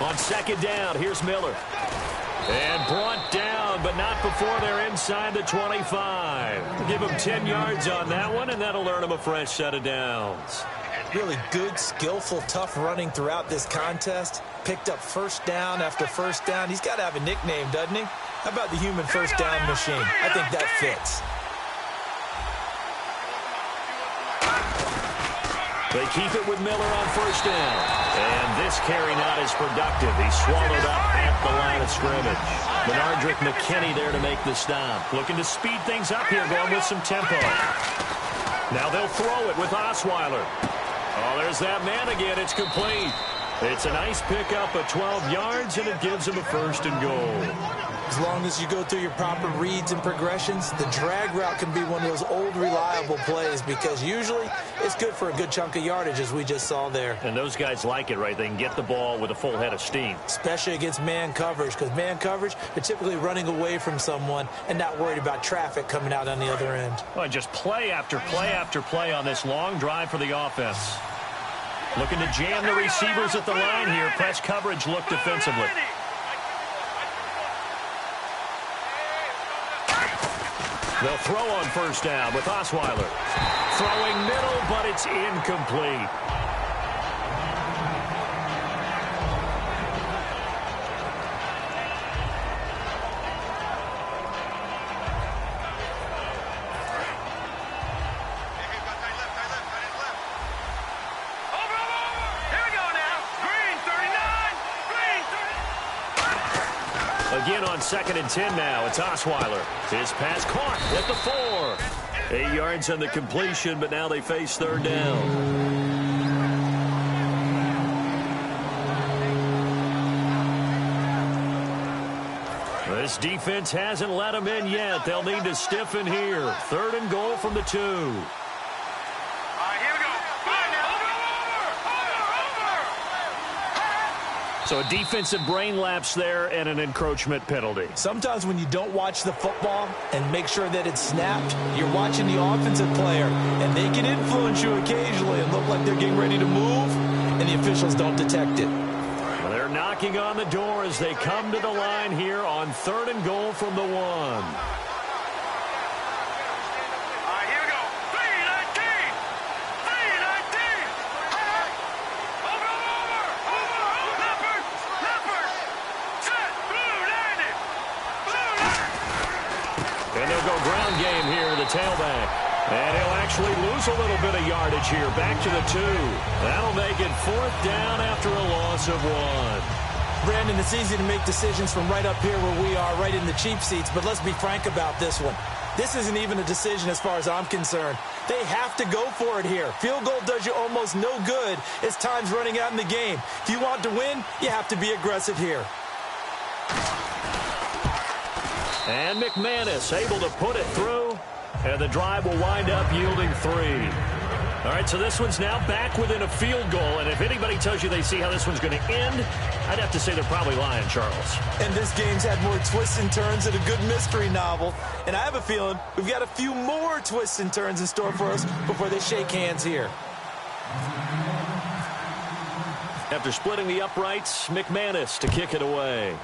[SPEAKER 2] On 2nd down, here's Miller. And brought down, but not before they're inside the 25. Give them 10 yards on that one, and that'll earn them a fresh set of downs.
[SPEAKER 3] Really good, skillful, tough running throughout this contest. Picked up 1st down after 1st down. He's got to have a nickname, doesn't he? How about the human 1st down machine? I think that fits.
[SPEAKER 2] They keep it with Miller on 1st down. And this carry not as productive. He's swallowed up at the line of scrimmage. Benardrick McKinney there to make the stop. Looking to speed things up here, going with some tempo. Now they'll throw it with Osweiler. Oh, there's that man again. It's complete. It's a nice pickup of 12 yards, and it gives him a 1st and goal.
[SPEAKER 3] As long as you go through your proper reads and progressions, the drag route can be one of those old reliable plays because usually it's good for a good chunk of yardage, as we just saw there.
[SPEAKER 2] And those guys like it, right? They can get the ball with a full head of steam.
[SPEAKER 3] Especially against man coverage, because man coverage, they're typically running away from someone and not worried about traffic coming out on the other end.
[SPEAKER 2] Well, just play after play after play on this long drive for the offense. Looking to jam the receivers at the line here. Press coverage look defensively. They'll throw on 1st down with Osweiler. Throwing middle, but it's incomplete. Again on 2nd and 10 now. It's Osweiler. His pass caught at the 4. 8 yards on the completion, but now they face 3rd down. This defense hasn't let them in yet. They'll need to stiffen here. 3rd and goal from the 2. So a defensive brain lapse there and an encroachment penalty.
[SPEAKER 3] Sometimes when you don't watch the football and make sure that it's snapped, you're watching the offensive player, and they can influence you occasionally and look like they're getting ready to move, and the officials don't detect it.
[SPEAKER 2] Well, they're knocking on the door as they come to the line here on 3rd and goal from the 1. Tailback. And he'll actually lose a little bit of yardage here. Back to the 2. That'll make it 4th down after a loss of 1.
[SPEAKER 3] Brandon, it's easy to make decisions from right up here where we are, right in the cheap seats, but let's be frank about this one. This isn't even a decision as far as I'm concerned. They have to go for it here. Field goal does you almost no good as time's running out in the game. If you want to win, you have to be aggressive here.
[SPEAKER 2] And McManus able to put it through. And the drive will wind up yielding 3. All right, so this one's now back within a field goal. And if anybody tells you they see how this one's going to end, I'd have to say they're probably lying, Charles.
[SPEAKER 3] And this game's had more twists and turns than a good mystery novel. And I have a feeling we've got a few more twists and turns in store for us before they shake hands here.
[SPEAKER 2] After splitting the uprights, McManus to kick it away.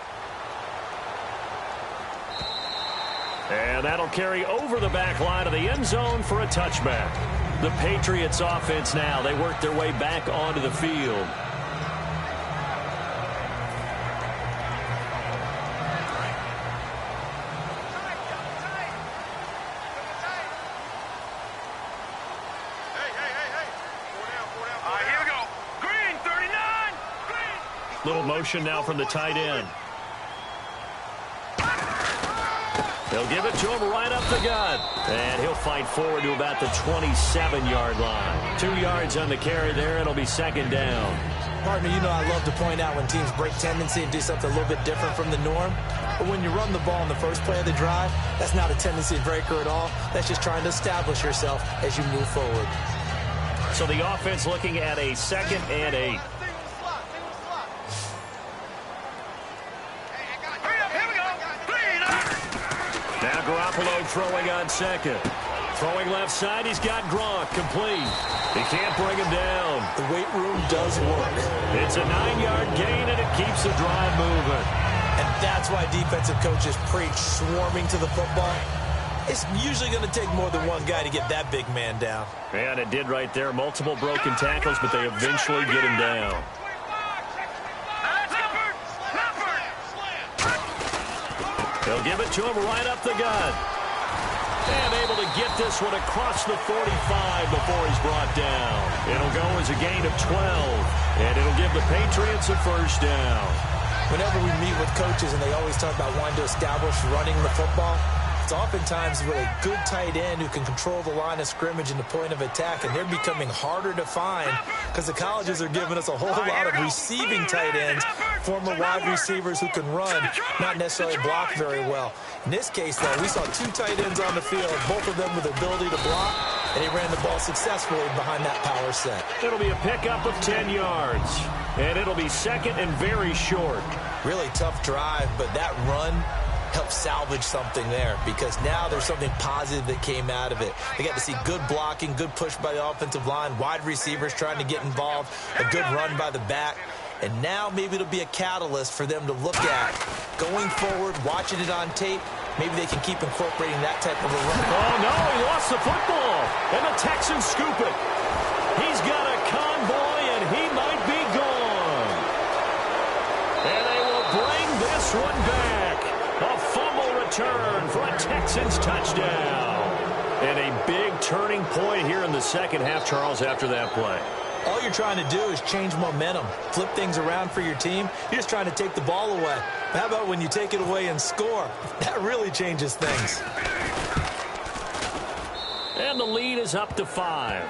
[SPEAKER 2] And that'll carry over the back line of the end zone for a touchback. The Patriots offense now, they work their way back onto the field.
[SPEAKER 4] Here we go. Green, 39. Green.
[SPEAKER 2] Little motion now from the tight end. They'll give it to him right up the gut. And he'll fight forward to about the 27-yard line. 2 yards on the carry there. It'll be 2nd down.
[SPEAKER 3] Partner, you know I love to point out when teams break tendency and do something a little bit different from the norm. But when you run the ball in the first play of the drive, that's not a tendency breaker at all. That's just trying to establish yourself as you move forward.
[SPEAKER 2] So the offense looking at a 2nd and 8. Now Garoppolo throwing on 2nd. Throwing left side, he's got Gronk complete. He can't bring him down.
[SPEAKER 3] The weight room does work.
[SPEAKER 2] It's a 9-yard gain, and it keeps the drive moving.
[SPEAKER 3] And that's why defensive coaches preach swarming to the football. It's usually going to take more than one guy to get that big man down.
[SPEAKER 2] And it did right there. Multiple broken tackles, but they eventually get him down. They'll give it to him right up the gut. And able to get this one across the 45 before he's brought down. It'll go as a gain of 12. And it'll give the Patriots a 1st down.
[SPEAKER 3] Whenever we meet with coaches and they always talk about wanting to establish running the football, It's oftentimes with a good tight end who can control the line of scrimmage and the point of attack, and they're becoming harder to find because the colleges are giving us a whole lot of receiving tight ends, former wide receivers who can run, not necessarily block very well. In this case, though, we saw two tight ends on the field, both of them with the ability to block, and he ran the ball successfully behind that power set.
[SPEAKER 2] It'll be a pickup of 10 yards, and it'll be second and very short.
[SPEAKER 3] Really tough drive, but that run helped salvage something there because now there's something positive that came out of it. They got to see good blocking, good push by the offensive line, wide receivers trying to get involved, a good run by the back. And now maybe it'll be a catalyst for them to look at going forward, watching it on tape. Maybe they can keep incorporating that type of a run.
[SPEAKER 2] Oh, no, he lost the football, and the Texans scoop it. He's got a convoy, and he might be gone. And they will bring this one back. A fumble return for a Texans touchdown. And a big turning point here in the second half, Charles, after that play.
[SPEAKER 3] All you're trying to do is change momentum, flip things around for your team. You're just trying to take the ball away. How about when you take it away and score? That really changes things.
[SPEAKER 2] And the lead is up to 5.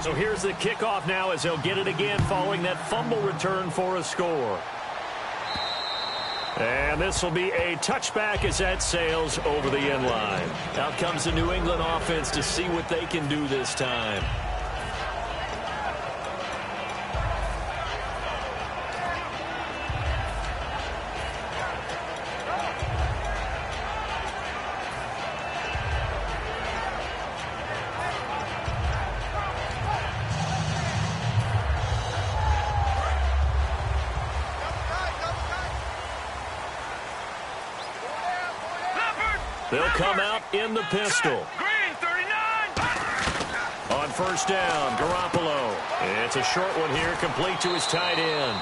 [SPEAKER 2] So here's the kickoff now as they'll get it again following that fumble return for a score. And this will be a touchback as that sails over the end line. Out comes the New England offense to see what they can do this time. They'll come out in the pistol.
[SPEAKER 4] Green, 39.
[SPEAKER 2] On first down, Garoppolo. It's a short one here, complete to his tight end.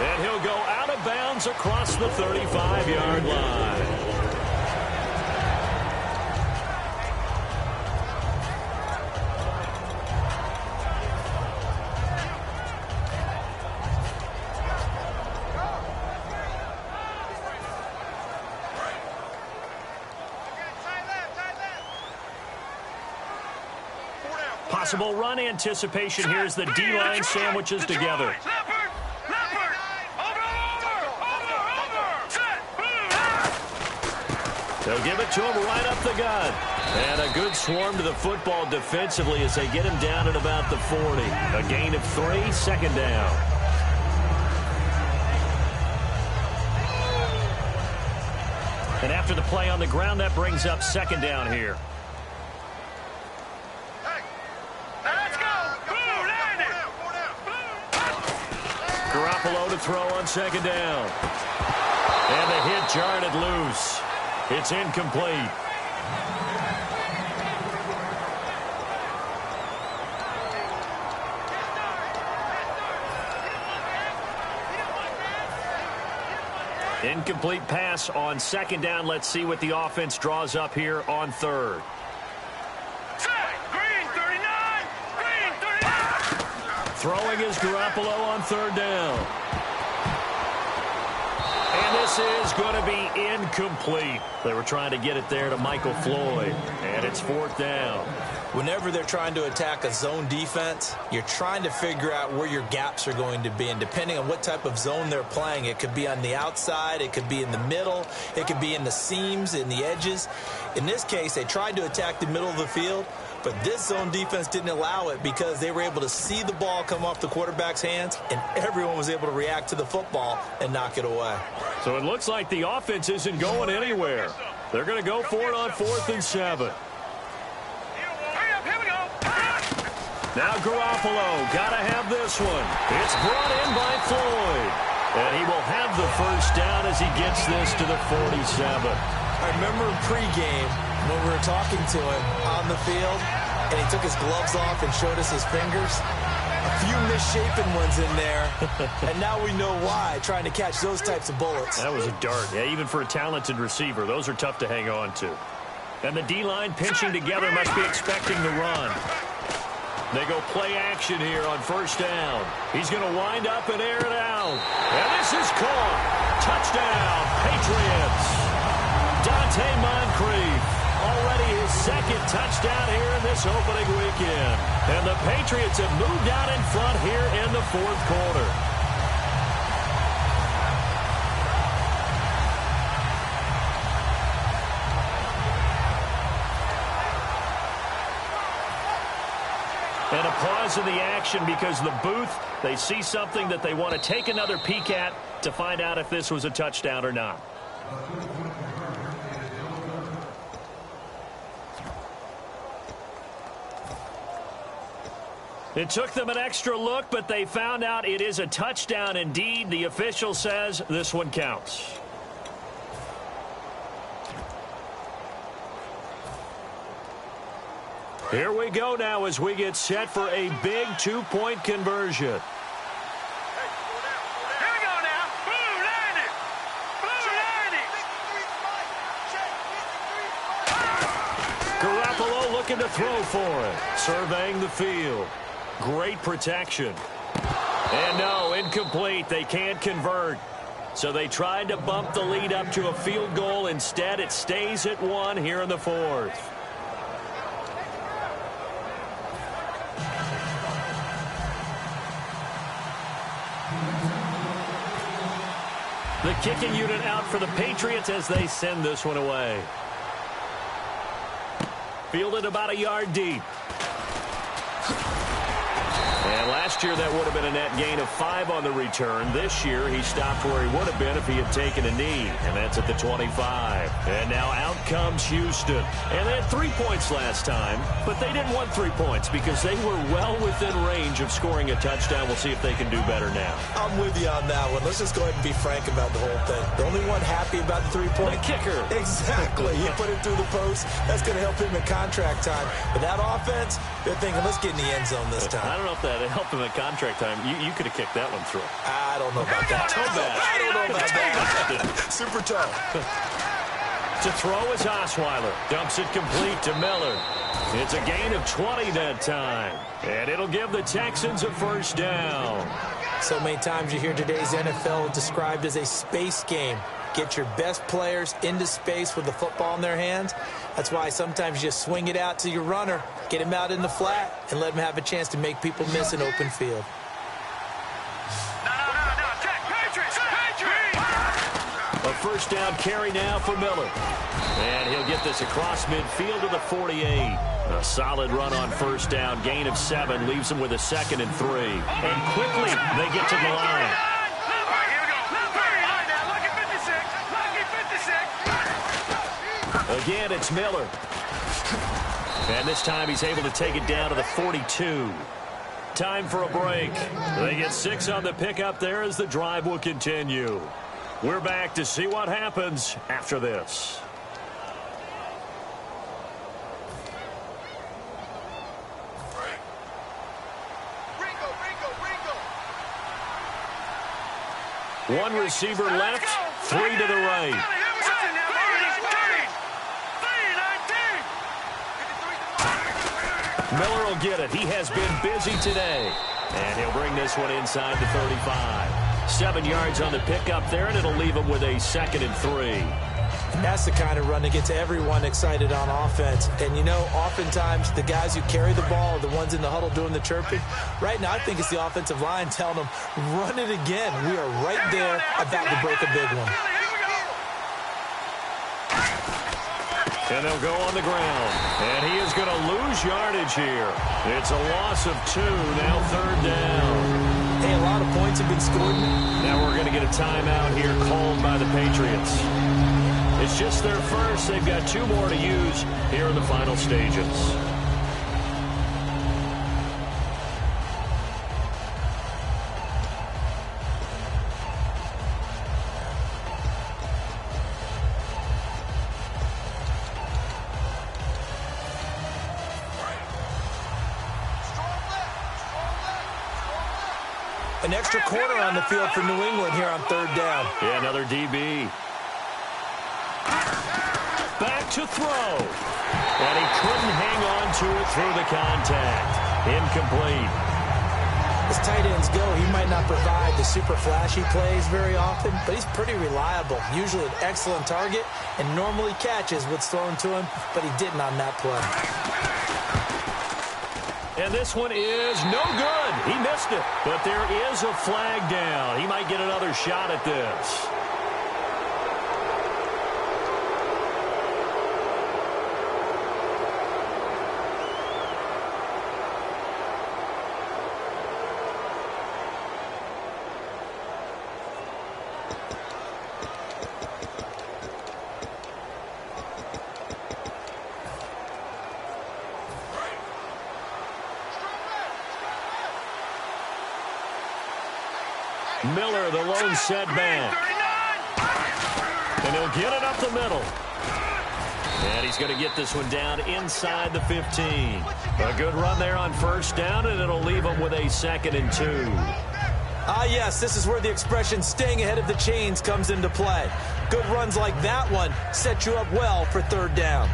[SPEAKER 2] And he'll go out of bounds across the 35-yard line. Possible run anticipation. Here's the D-line sandwiches together. They'll give it to him right up the gut. And a good swarm to the football defensively as they get him down at about the 40. A gain of 3, second down. And after the play on the ground, that brings up second down here. Garoppolo to throw on second down. And the hit jarred it loose. It's incomplete. Incomplete pass on second down. Let's see what the offense draws up here on third. Throwing is Garoppolo on third down. And this is going to be incomplete. They were trying to get it there to Michael Floyd. And it's fourth down.
[SPEAKER 3] Whenever they're trying to attack a zone defense, you're trying to figure out where your gaps are going to be. And depending on what type of zone they're playing, it could be on the outside, it could be in the middle, it could be in the seams, in the edges. In this case, they tried to attack the middle of the field, but this zone defense didn't allow it because they were able to see the ball come off the quarterback's hands, and everyone was able to react to the football and knock it away.
[SPEAKER 2] So it looks like the offense isn't going anywhere. They're going to go for it on 4th and 7. Now Garoppolo, got to have this one. It's brought in by Floyd. And he will have the first down as he gets this to the 47.
[SPEAKER 3] I remember in pregame when we were talking to him on the field, and he took his gloves off and showed us his fingers. A few misshapen ones in there, and now we know why, trying to catch those types of bullets.
[SPEAKER 2] That was a dart. Yeah, even for a talented receiver, those are tough to hang on to. And the D-line pinching together must be expecting the run. They go play action here on first down. He's going to wind up and air it out. And this is caught. Touchdown, Patriots. Dante Moncrief, already his second touchdown here in this opening weekend. And the Patriots have moved out in front here in the fourth quarter. And a pause in the action because the booth, they see something that they want to take another peek at to find out if this was a touchdown or not. It took them an extra look, but they found out it is a touchdown indeed. The official says this one counts. Here we go now as we get set for a big two-point conversion.
[SPEAKER 4] Here we go now. Blue 90. Blue 90.
[SPEAKER 2] Garoppolo looking to throw for it. Surveying the field. Great protection. And no, incomplete. They can't convert. So they tried to bump the lead up to a field goal. Instead, it stays at 1 here in the fourth. The kicking unit out for the Patriots as they send this one away. Fielded about a yard deep. And last year that would have been a net gain of 5 on the return. This year he stopped where he would have been if he had taken a knee. And that's at the 25. And now out comes Houston. And they had 3 points last time. But they didn't want 3 points because they were well within range of scoring a touchdown. We'll see if they can do better now.
[SPEAKER 3] I'm with you on that one. Let's just go ahead and be frank about the whole thing. The only one happy about the 3-point.
[SPEAKER 2] The kicker.
[SPEAKER 3] Exactly. He put it through the post. That's going to help him in contract time. But that offense, they're thinking, let's get in the end zone this time.
[SPEAKER 2] I don't know if that helped him in contract time. You could have kicked that one through.
[SPEAKER 3] I don't know about that.
[SPEAKER 2] Toe bash.
[SPEAKER 3] I don't know about that. Super toe.
[SPEAKER 2] To throw is Osweiler. Dumps it complete to Miller. It's a gain of 20 that time. And it'll give the Texans a first down.
[SPEAKER 3] So many times you hear today's NFL described as a space game. Get your best players into space with the football in their hands. That's why sometimes you just swing it out to your runner, get him out in the flat, and let him have a chance to make people miss an open field.
[SPEAKER 2] A first down carry now for Miller. And he'll get this across midfield to the 48. A solid run on first down. Gain of 7 leaves him with a 2nd and 3. And quickly they get to the line. Again, it's Miller. And this time he's able to take it down to the 42. Time for a break. They get 6 on the pickup there as the drive will continue. We're back to see what happens after this. One receiver left, 3 to the right. Miller will get it. He has been busy today. And he'll bring this one inside the 35. 7 yards on the pickup there, and it'll leave him with a 2nd and 3.
[SPEAKER 3] And that's the kind of run that gets everyone excited on offense. And, you know, oftentimes the guys who carry the ball are the ones in the huddle doing the chirping. Right now, I think it's the offensive line telling them, run it again. We are right there about to break a big one.
[SPEAKER 2] And they'll go on the ground. And he is going to lose yardage here. It's a loss of 2, now 3rd down.
[SPEAKER 3] Hey, a lot of points have been scored.
[SPEAKER 2] Now we're going to get a timeout here called by the Patriots. It's just their first. They've got 2 more to use here in the final stages.
[SPEAKER 3] An extra corner on the field for New England here on 3rd down.
[SPEAKER 2] Yeah, another DB. Back to throw. And he couldn't hang on to it through the contact. Incomplete.
[SPEAKER 3] As tight ends go, he might not provide the super flashy plays very often, but he's pretty reliable, usually an excellent target, and normally catches what's thrown to him, but he didn't on that play.
[SPEAKER 2] And this one is no good. He missed it, but there is a flag down. He might get another shot at this. Miller, the lone setback. And he'll get it up the middle. And he's going to get this one down inside the 15. A good run there on first down, and it'll leave him with a 2nd and 2.
[SPEAKER 3] Yes, this is where the expression staying ahead of the chains comes into play. Good runs like that one set you up well for 3rd down.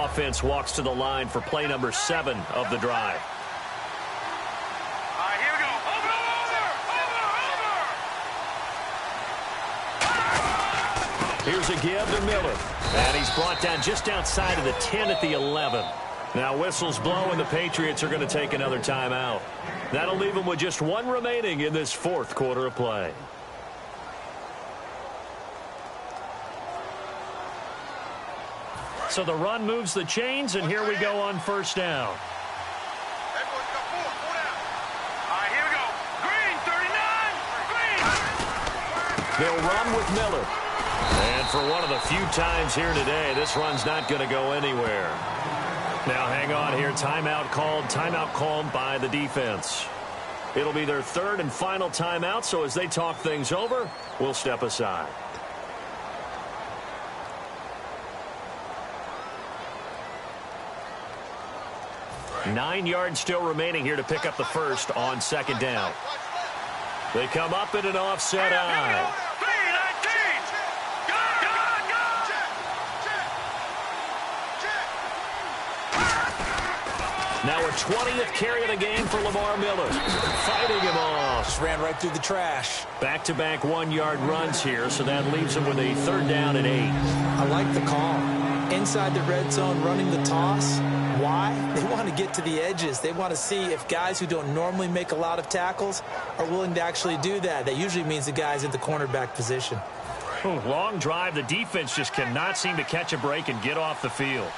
[SPEAKER 2] Offense walks to the line for play number 7 of the drive. Here's a give to Miller. And he's brought down just outside of the 10 at the 11. Now whistles blow and the Patriots are going to take another timeout. That'll leave them with just 1 remaining in this 4th quarter of play. So the run moves the chains, and here we go on first down.
[SPEAKER 4] Here we go. Green, 39. Green.
[SPEAKER 2] They'll run with Miller. And for one of the few times here today, this run's not going to go anywhere. Now hang on here. Timeout called by the defense. It'll be their 3rd and final timeout, so as they talk things over, we'll step aside. Nine yards still remaining here to pick up the first on 2nd down. They come up in an offset eye. Now a 20th carry of the game for Lamar Miller. Fighting him off.
[SPEAKER 3] Just ran right through the trash.
[SPEAKER 2] Back-to-back 1-yard runs here, so that leaves him with a 3rd down and 8.
[SPEAKER 3] I like the call. Inside the red zone, running the toss. Why? They want to get to the edges. They want to see if guys who don't normally make a lot of tackles are willing to actually do that. That usually means the guy's in the cornerback position.
[SPEAKER 2] Long drive. The defense just cannot seem to catch a break and get off the field.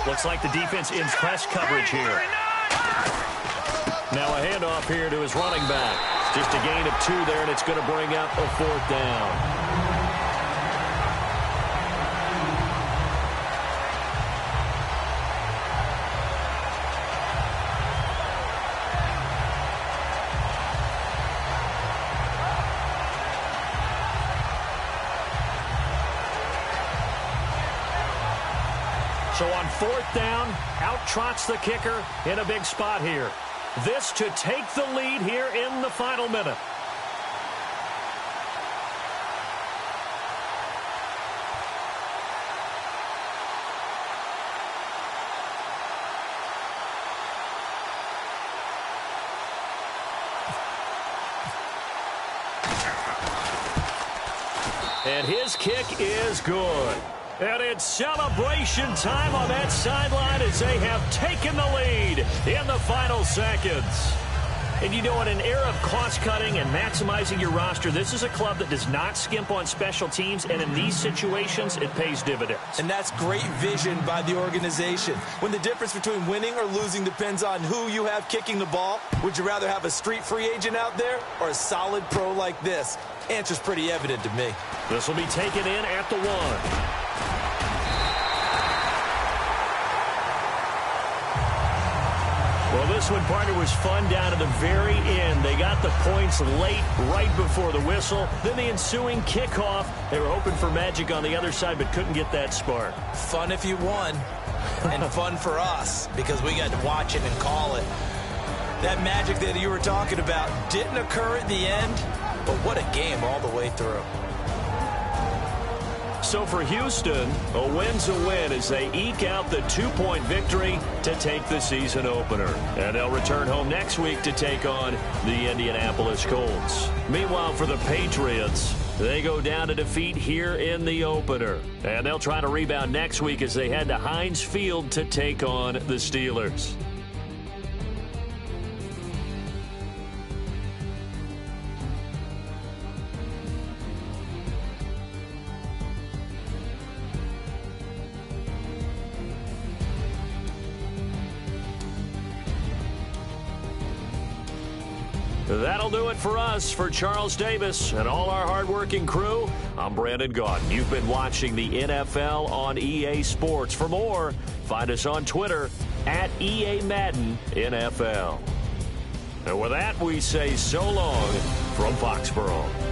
[SPEAKER 2] Looks like the defense in press coverage here. Now a handoff here to his running back. Just a gain of 2 there, and it's going to bring up a 4th down. So on 4th down, out trots the kicker in a big spot here. This to take the lead here in the final minute. And his kick is good. And it's celebration time on that sideline as they have taken the lead in the final seconds. And you know, in an era of cost-cutting and maximizing your roster, this is a club that does not skimp on special teams, and in these situations, it pays dividends.
[SPEAKER 3] And that's great vision by the organization. When the difference between winning or losing depends on who you have kicking the ball, would you rather have a street free agent out there or a solid pro like this? Answer's pretty evident to me.
[SPEAKER 2] This will be taken in at the 1. Well, this one, partner, was fun down to the very end. They got the points late, right before the whistle. Then the ensuing kickoff. They were hoping for magic on the other side, but couldn't get that spark.
[SPEAKER 3] Fun if you won, and fun for us, because we got to watch it and call it. That magic that you were talking about didn't occur at the end, but what a game all the way through.
[SPEAKER 2] So for Houston, a win's a win as they eke out the 2-point victory to take the season opener. And they'll return home next week to take on the Indianapolis Colts. Meanwhile, for the Patriots, they go down to defeat here in the opener. And they'll try to rebound next week as they head to Heinz Field to take on the Steelers. That'll do it for us. For Charles Davis and all our hardworking crew, I'm Brandon Gaudin. You've been watching the NFL on EA Sports. For more, find us on Twitter at EA Madden NFL. And with that, we say so long from Foxborough.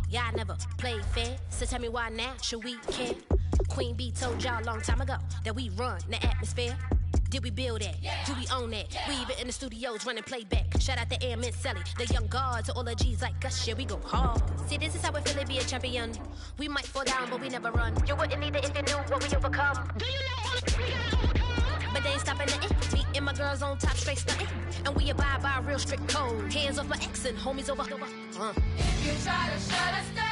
[SPEAKER 5] Y'all never played fair, so tell me why now should we care? Queen Bee told y'all a long time ago that we run the atmosphere. Did we build that? Yeah. Do we own that? Yeah. We even in the studios running playback. Shout out to Airman Sally, the young guards, to all the G's like us. Yeah, we go hard. See, this is how it feel to be a champion. We might fall down, but we never run. You wouldn't need it if you knew what we overcome. Do you know all we gotta overcome? But they ain't stopping nothing. Me and my girls on top, straight stunting. And we abide by a real strict code. Hands off my ex and homies over.
[SPEAKER 6] If you try to shut us down.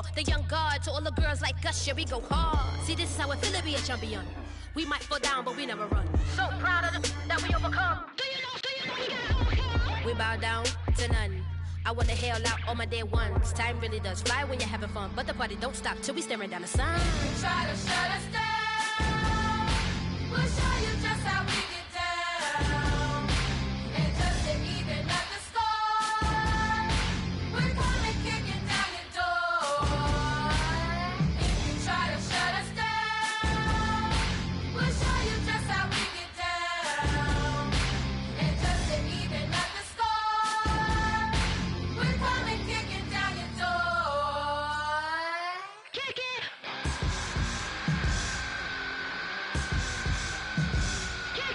[SPEAKER 5] for the young guard. To all the girls like us, yeah, we go hard. See, this is how it feel to be a champion. We might fall down, but we never run. So proud of them that we overcome. Do you know we got overcome? We bow down to none. I wanna hail out all my day ones. Time really does fly when you're having fun, but the party don't stop till we staring down the sun.
[SPEAKER 6] You try to shut us down. We'll show you just how we get down. And just to even up the score, we're coming kicking down your door. If you try to shut us down, we'll show you just how we get down. And just to even up the score, we're coming kicking down your door. Kick it! Kick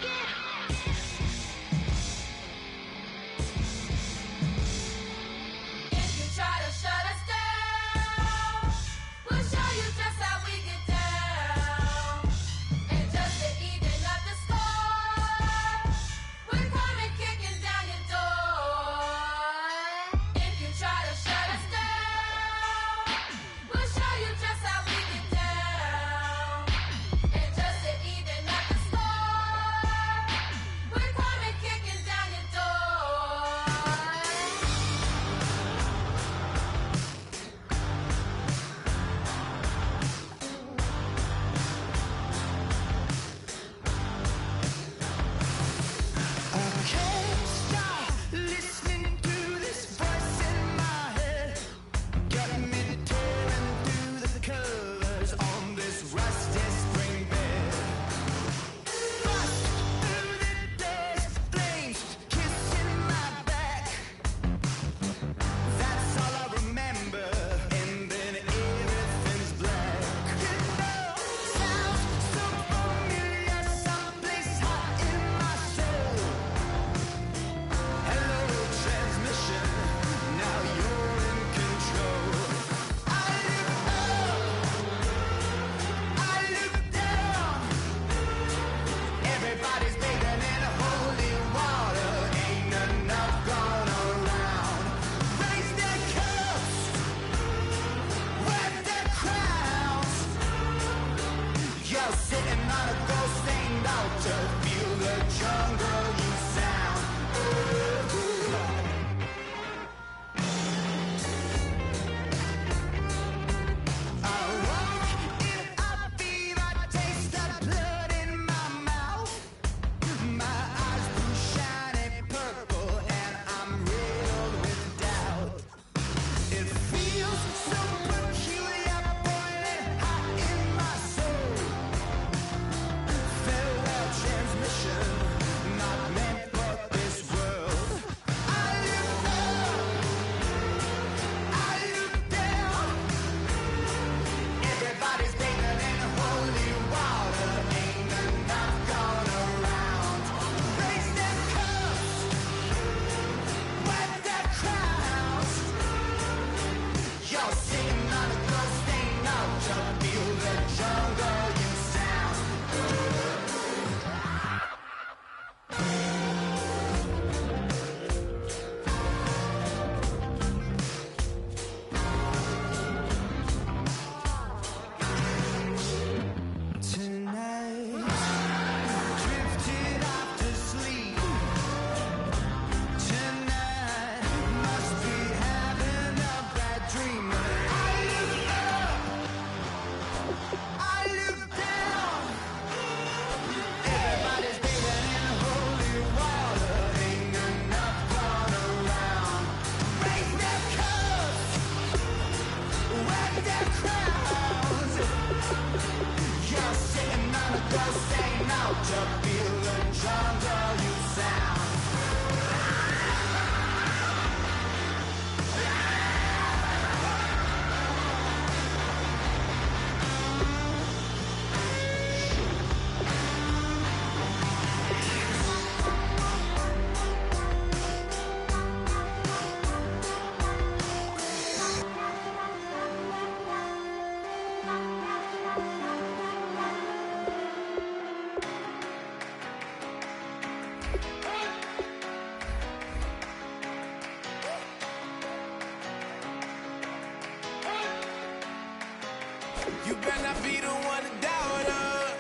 [SPEAKER 7] You better not be the one to doubt us.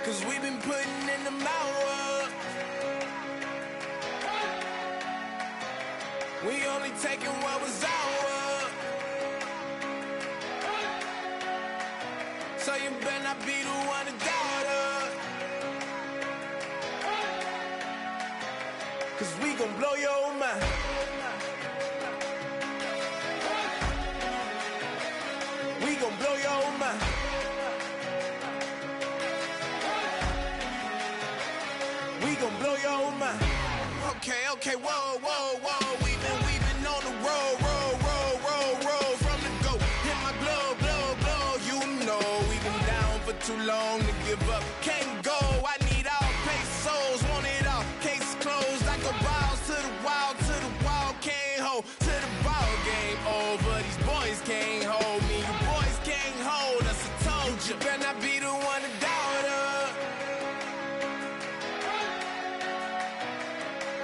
[SPEAKER 7] 'Cause we've been putting in the hours. We only taking what was ours. So you better not be the one to doubt us. 'Cause we gon' blow your mind. We gon' blow your mind. We gon' blow your mind. Okay, whoa. We've been on the road. From the go, hit my glow. You know we been down for too long to give up. Can't go. I need all pesos, want it all. Case closed. I go balls to the wall. Can't hold to the ball game over. These boys can't hold me. You boys can't hold us. I told you. Better not be the one to doubt us.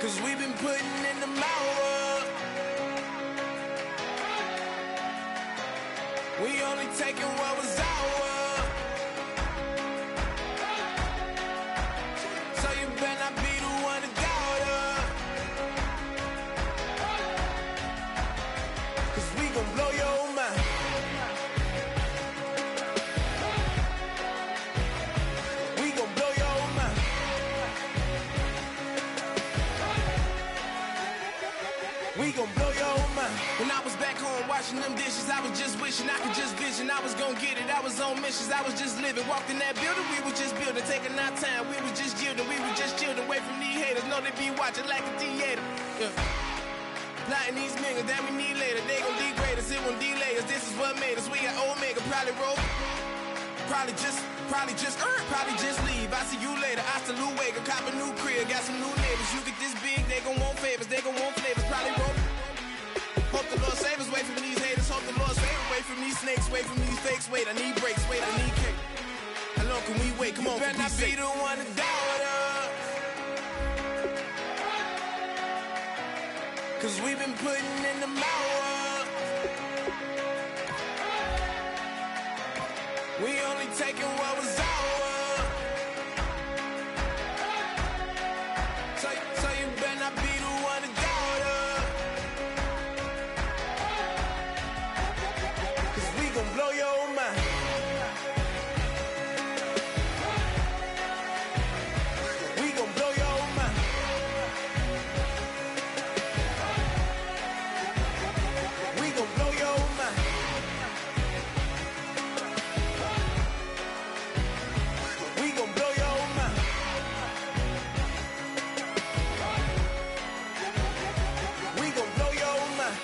[SPEAKER 7] 'Cause we've been putting in the hours. We only taking what was ours. So you better not be the one to doubt us. 'Cause we gon' blow your mind. We gon' blow your mind. We gon' blow your mind. When I was back home washing them dishes, I was just wishing I could just vision. I was gon' get it. I was on missions. I was just living. Walked in that building, we was just building, taking our time. We was just yielding. We was just chilling away from these haters. Know they be watching like a theater. Yeah. Plotting these niggas that we need later. They gon' degrade us. It won't delay us. This is what made us. We got Omega. Probably roll. Probably just leave. I see you later. I salute Wake. Cop a new crib. Got some new neighbors. You get this big, they gon' want favors. They gon' want flavors. Probably roll. Hope the Lord save us. Wait from these haters. Hope the Lord save us. Wait from these snakes. Wait from these fakes. Wait, I need breaks. Wait, I need cake. How long can we wait? Come on, you better not be the one to doubt us. 'Cause we've been putting in the hours. We only taking what was ours. So you better not be the one to doubt us. 'Cause we gon' blow your mind. We gon' blow your mind. We gon' blow your mind. We gon' blow your mind. We gon' blow your mind.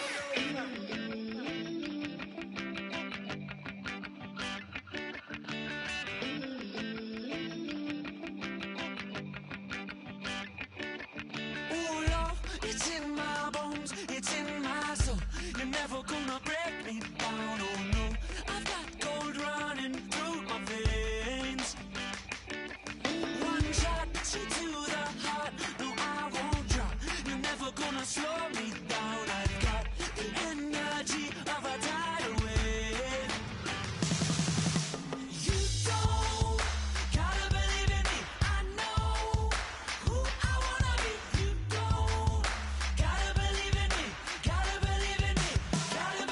[SPEAKER 8] Ooh, love, it's in my bones, it's in my soul. You're never gonna break me down, oh no. I've got gold running through my veins. One shot to the heart, no, I won't drop. You're never gonna slow me down. I've got the energy of a tidal wave. You don't gotta believe in me. I know who I wanna be. You don't gotta believe in me. Gotta believe in me. Gotta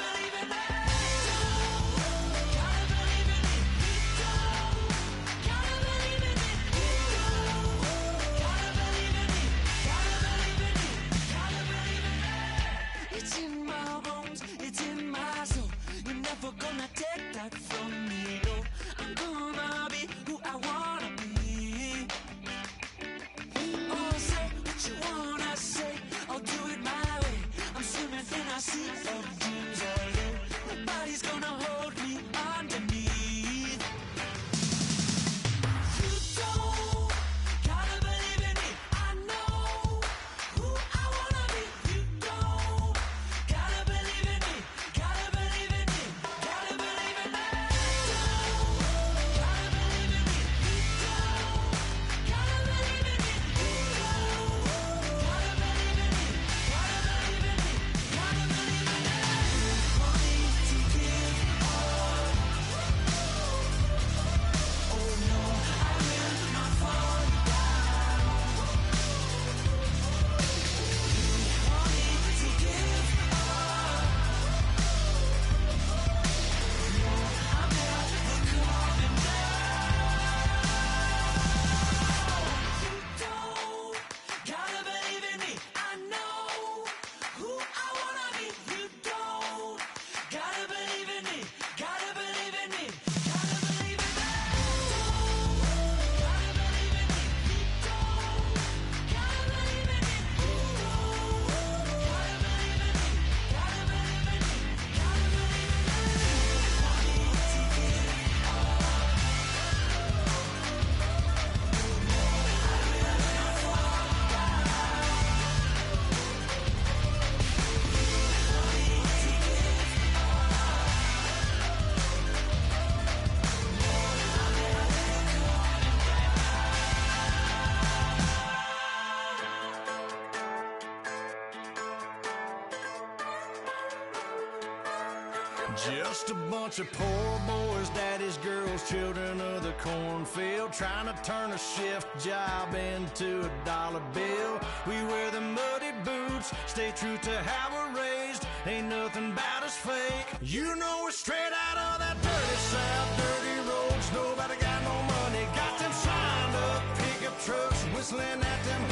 [SPEAKER 9] Just a bunch of poor boys, daddy's girls, children of the cornfield, trying to turn a shift job into a dollar bill. We wear the muddy boots, stay true to how we're raised. Ain't nothing about us fake. You know we're straight out of that dirty South, dirty roads. Nobody got no money, got them signed up pickup trucks, whistling at them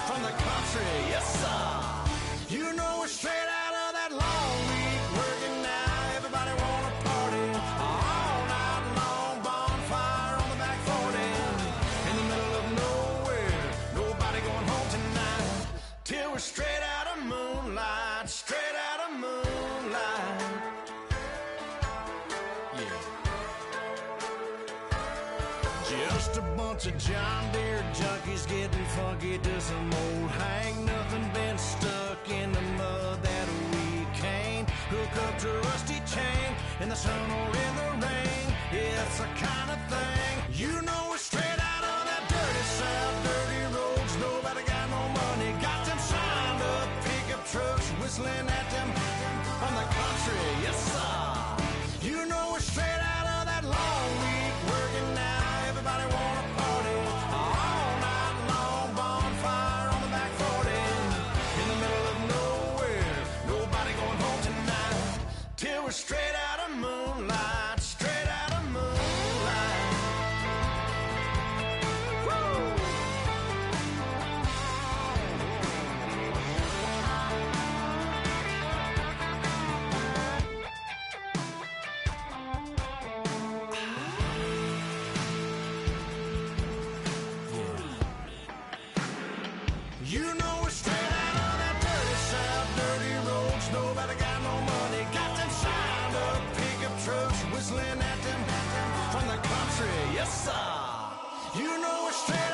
[SPEAKER 9] from the country. Yes, sir. You know we're straight out of that long week working now. Everybody wanna party all night long, bonfire on the back 40, in the middle of nowhere, nobody going home tonight, till we're straight out of moonlight, straight out of moonlight. Yeah. Just a bunch of John Deere junkies getting funky to some old hang. Nothing been stuck in the mud that we can't hook up to a rusty chain in the sun or in the rain. Yeah, it's the kind of thing. You know we're straight out of that dirty South, dirty roads. Nobody got no money, got them signed up pickup trucks, whistling at them from the country. Yes, sir. You know we're straight out of that long week working now. Everybody wanna party all night long, bonfire on the back 40, in the middle of nowhere, nobody going home tonight, till we're straight out of moonlight, straight out of moonlight. Woo! You know we're straight out of that dirty South, dirty roads. Nobody got no money, got them signed up pickup trucks, whistling at them from the country. Yes, sir. You know we're straight